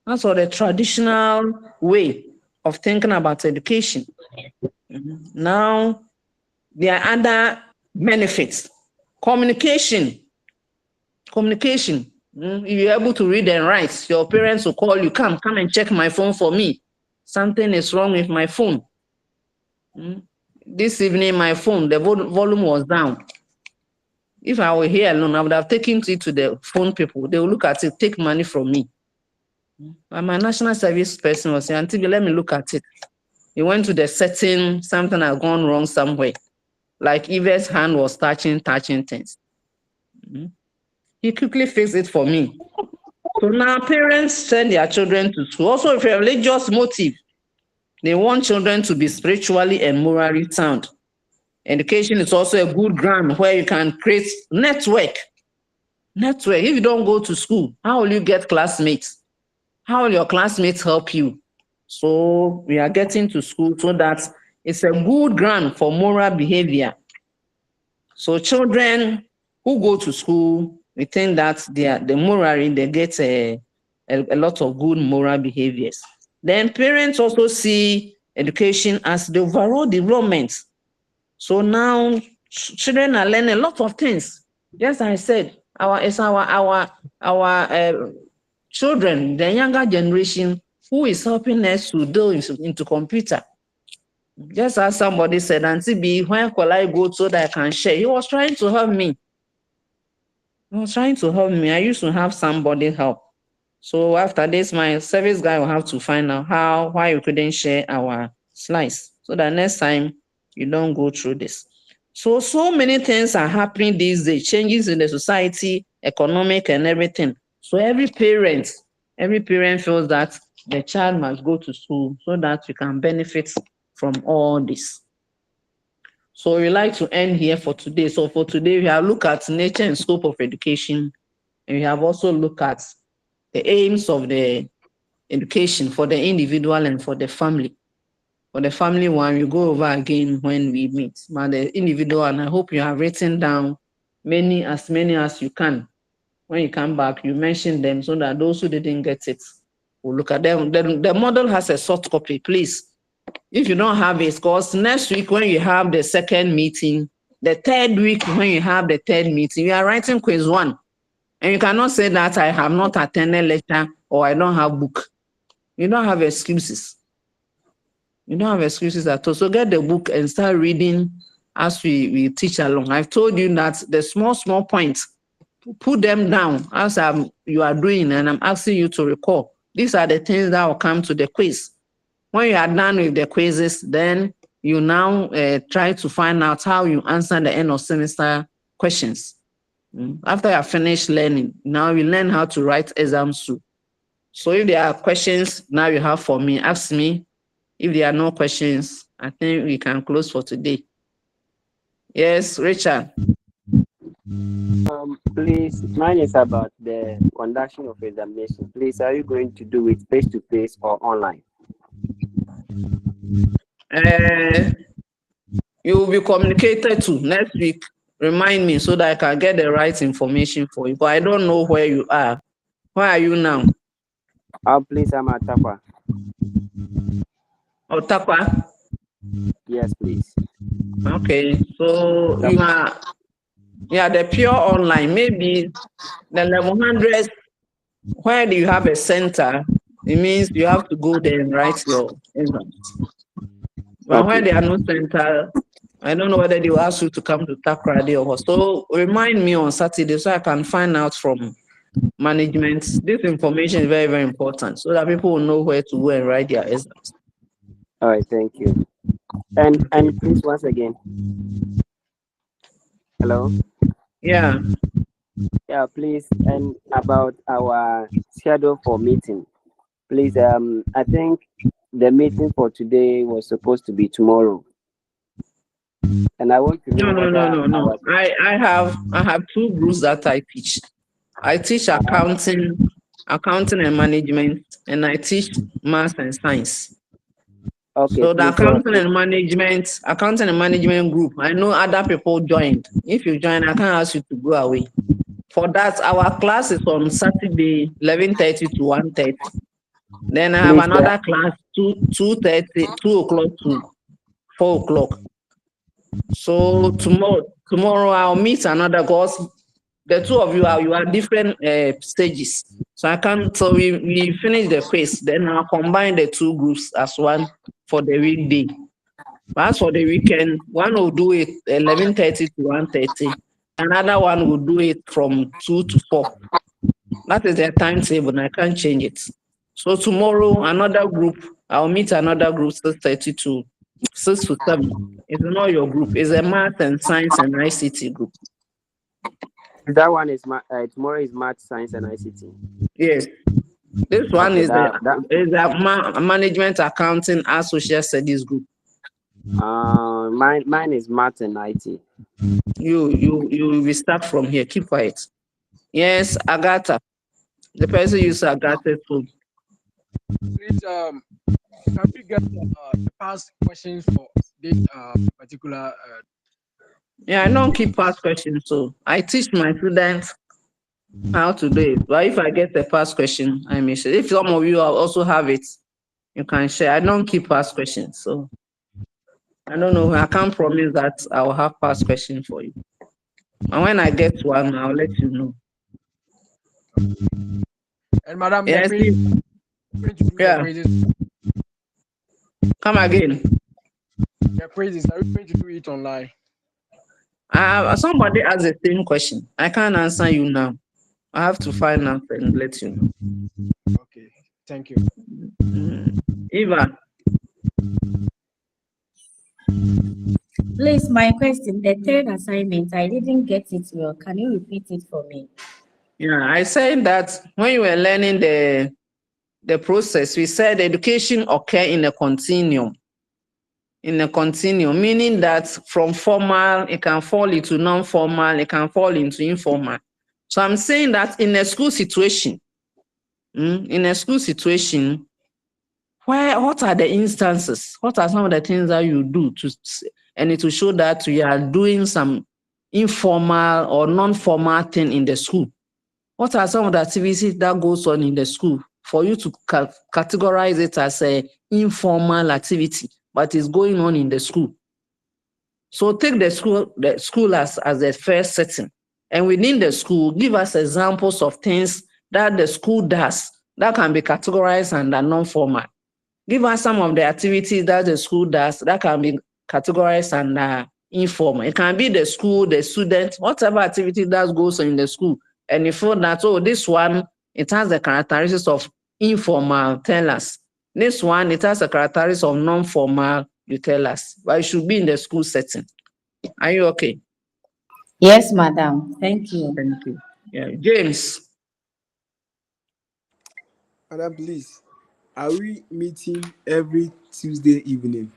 That's all the traditional way of thinking about education. Now, there are other benefits. Communication. Communication. If you're able to read and write, your parents will call you, come and check my phone for me. Something is wrong with my phone. This evening, my phone, the volume was down. If I were here alone, I would have taken it to the phone people. They will look at it, take money from me. But my national service person was saying, Auntie, let me look at it. He went to the setting, something had gone wrong somewhere. Like Yvette's hand was touching things. He quickly fixed it for me. So now parents send their children to school. Also, if a religious motive, they want children to be spiritually and morally sound. Education is also a good ground where you can create network. If you don't go to school, how will you get classmates? How will your classmates help you? So we are getting to school so that it's a good ground for moral behavior. So children who go to school, we think that they get a lot of good moral behaviors. Then parents also see education as the overall development. So now children are learning a lot of things. Yes, I said our children, the younger generation, who is helping us to delve into computer. Just as somebody said, Auntie B, when could I go so that I can share? He was trying to help me. I used to have somebody help. So after this, my service guy will have to find out why you couldn't share our slides. So that next time you don't go through this. So many things are happening these days, changes in the society, economic and everything. So every parent feels that the child must go to school so that we can benefit from all this. So we like to end here for today. So for today, we have looked at nature and scope of education, and we have also looked at the aims of the education for the individual and for the family. For the family one, we go over again when we meet. But the individual, and I hope you have written down as many as you can. When you come back, you mention them so that those who didn't get it will look at them. The model has a soft copy, please. If you don't have it, because next week when you have the second meeting, the third week when you have the third meeting, you are writing quiz 1. And you cannot say that I have not attended lecture or I don't have book. You don't have excuses. You don't have excuses at all. So get the book and start reading as we teach along. I've told you that the small points, put them down as you are doing, and I'm asking you to recall. These are the things that will come to the quiz. When you are done with the quizzes, then you now try to find out how you answer the end of semester questions. After you have finished learning, now you learn how to write exams too. So if there are questions now you have for me, ask me. If there are no questions, I think we can close for today. Yes, Richard. Please, mine is about the conduction of examination. Please, are you going to do it face to face or online? You will be communicated to next week. Remind me so that I can get the right information for you. But I don't know where you are. Where are you now? Please, I'm at Takwa. Takwa? Yes, please. Okay, so you are the pure online. Maybe the level 100. Where do you have a center? It means you have to go there and write your exams. But when there are no center, I don't know whether they will ask you to come to Takrady or what. So remind me on Saturday so I can find out from management. This information is very, very important so that people will know where to go and write their exams. All right, thank you. And please, once again. Hello? Yeah. Yeah, please. And about our schedule for meeting. Please, I think the meeting for today was supposed to be tomorrow. And I want to know No. I have two groups that I teach. I teach accounting and management, and I teach math and science. Okay. So the accounting and management group, I know other people joined. If you join, I can't ask you to go away. For that, our class is on Saturday, 11:30 to 1:30. Then I have another class 2:30, 2 o'clock to 4 o'clock. So tomorrow I'll meet another course. The two of you are different stages. So I can't. So we finish the quiz. Then I'll combine the two groups as one for the weekday. But as for the weekend, one will do it 11:30 to 1:30. Another one will do it from 2 to 4. That is their timetable, and I can't change it. So tomorrow, another group, I'll meet another group 6:30 to 6 to 7. It's not your group. It's a math and science and ICT group. That one is tomorrow is math, science, and ICT. Yes. This one is a management, accounting, and social studies group. Mine is math and IT. You will start from here. Keep quiet. Yes, Agatha. The person uses Agatha too. Please, can we get the past questions for this particular? Yeah, I don't keep past questions, so I teach my students how to do it. But if I get the past question, I may share. If some of you also have it, you can share. I don't keep past questions, so I don't know. I can't promise that I will have past questions for you. And when I get one, I'll let you know. And Madam, yes, Come again. The quizzes, are you going to do it online? Somebody asked the same question. I can't answer you now. I have to find out and let you know. Okay, thank you. Eva. Please, my question, the third assignment, I didn't get it well. Can you repeat it for me? Yeah, I said that when you were learning the process, we said education occur in a continuum. Meaning that from formal, it can fall into non-formal, it can fall into informal. So I'm saying that in a school situation, what are the instances? What are some of the things that you do and it will show that you are doing some informal or non-formal thing in the school? What are some of the activities that goes on in the school for you to categorize it as an informal activity, but it's going on in the school? So take the school as the first setting. And within the school, give us examples of things that the school does that can be categorized under non-formal. Give us some of the activities that the school does that can be categorized under informal. It can be the school, the student, whatever activity that goes on in the school. And you feel that, oh, this one, it has the characteristics of informal, tell us. This one, it has the characteristics of non-formal, you tell us. But it should be in the school setting. Are you okay? Yes, madam. Thank you. Thank you. Yeah, James. Madam, please, are we meeting every Tuesday evening?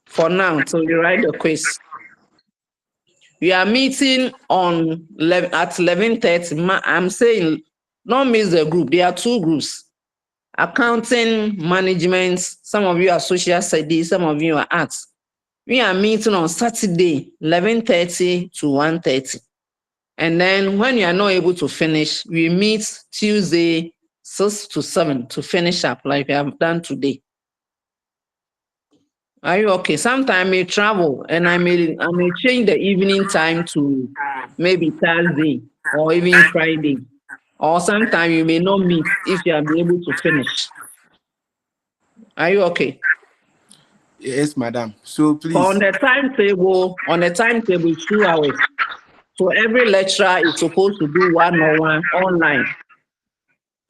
For now, so you write the quiz. We are meeting on at 11:30. I'm saying, don't miss the group. There are two groups: accounting, management. Some of you are social studies. Some of you are arts. We are meeting on Saturday, 11:30 to 1:30. And then when you are not able to finish, we meet Tuesday, 6 to 7 to finish up like we have done today. Are you okay? Sometime I may travel and I may change the evening time to maybe Thursday or even Friday. Or sometime you may not meet if you are able to finish. Are you okay? Yes, madam. So please. On the timetable, it's 2 hours. So every lecturer is supposed to do one-on-one online.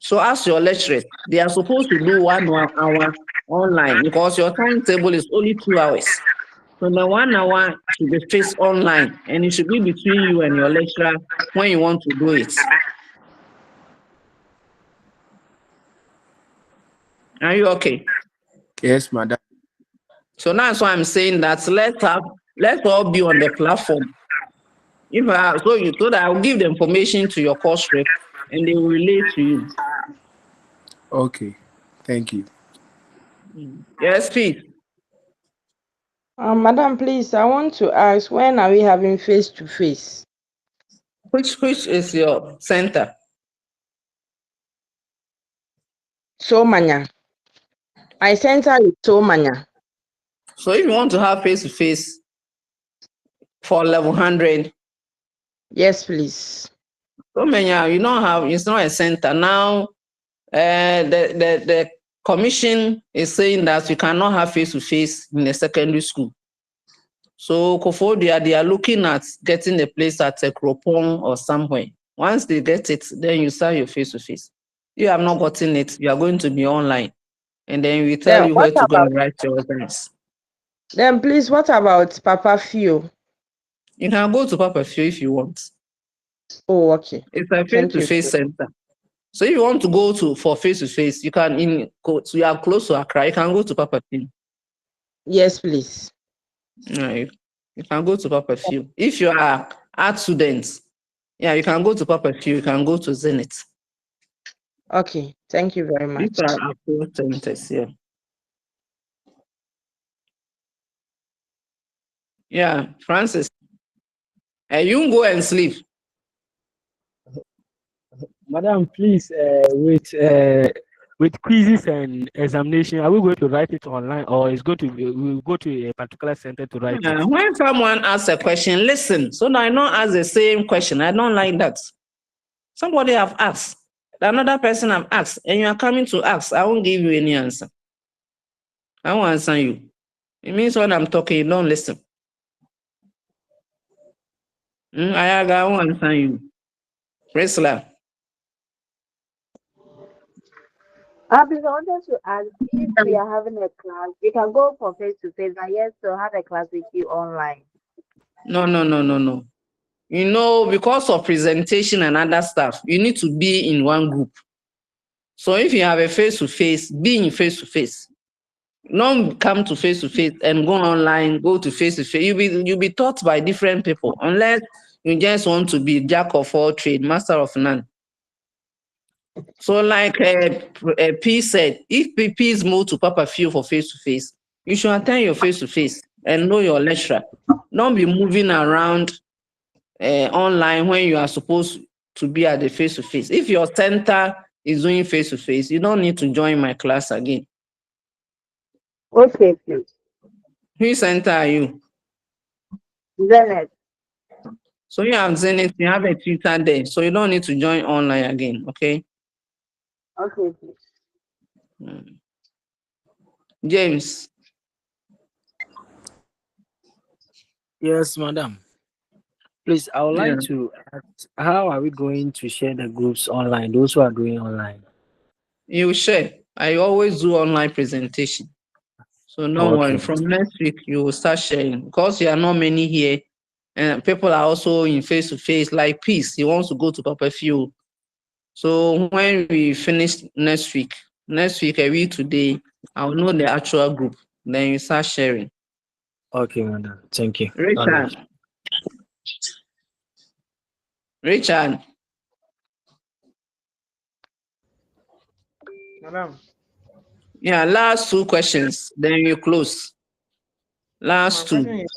So ask your lecturers, they are supposed to do 1 hour online because your timetable is only 2 hours. So the 1 hour should be fixed online and it should be between you and your lecturer when you want to do it. Are you okay? Yes, madam. So that's why I'm saying that let's all be on the platform. So that I'll give the information to your course rep and they will relate to you. Okay, thank you. Yes, please. Madam, please, I want to ask, when are we having face-to-face? Which is your center? Somanya. My center is Somanya. So if you want to have face-to-face for level 100. Yes, please. Somanya, you don't have, it's not a center. Now, the commission is saying that you cannot have face-to-face in a secondary school. So Kofodia, they are looking at getting a place at a Kropong or somewhere. Once they get it, then you start your face-to-face. You have not gotten it, you are going to be online. And then we tell you where to go and write your exams. Then please, what about Papa Fio? You can go to Papa Fio if you want. Oh, okay. It's a face-to-face center. So if you want to go for face-to-face, you can you are close to Accra, you can go to Papa Fio. Yes, please. You can go to Papa Fio. If you are art students, yeah, you can go to Papa Fio, you can go to Zenith. Okay, thank you very much. These are our four centers, yeah. Yeah, Francis. You go and sleep. Madam, please, with quizzes and examination, are we going to write it online, or is going to we'll go to a particular center to write it? When someone asks a question, listen. So now I don't ask the same question. I don't like that. Somebody have asked, another person have asked, and you are coming to ask. I won't give you any answer. I won't answer you. It means when I'm talking, you don't listen. I won't answer you. Wrestler. I wanted to ask if we are having a class, we can go for face-to-face, but yes, to have a class with you online. No. You know, because of presentation and other stuff, you need to be in one group. So if you have a face-to-face, be in face-to-face. Don't come to face-to-face and go online, go to face-to-face. You'll be taught by different people, unless you just want to be jack of all trade, master of none. So like P said, if P is moved to Papa Phil for face-to-face, you should attend your face-to-face and know your lecturer. Don't be moving around online when you are supposed to be at the face-to-face. If your center is doing face-to-face, you don't need to join my class again. Okay, please. Which center are you? Zenith. So you have Zenith, you have a tutor there, so you don't need to join online again, okay? Okay, please. James. Yes, madam. Please, I would like to ask, how are we going to share the groups online, those who are doing online? You share. I always do online presentation. So no worry, from next week you will start sharing. Because you are not many here, And people are also in face-to-face, like Peace. He wants to go to Papa Few. So when we finish next week, a week today, I'll know the actual group. Then you start sharing. Okay, madam. Thank you. Richard. Madam. Yeah, last 2 questions, then you close. Last 2.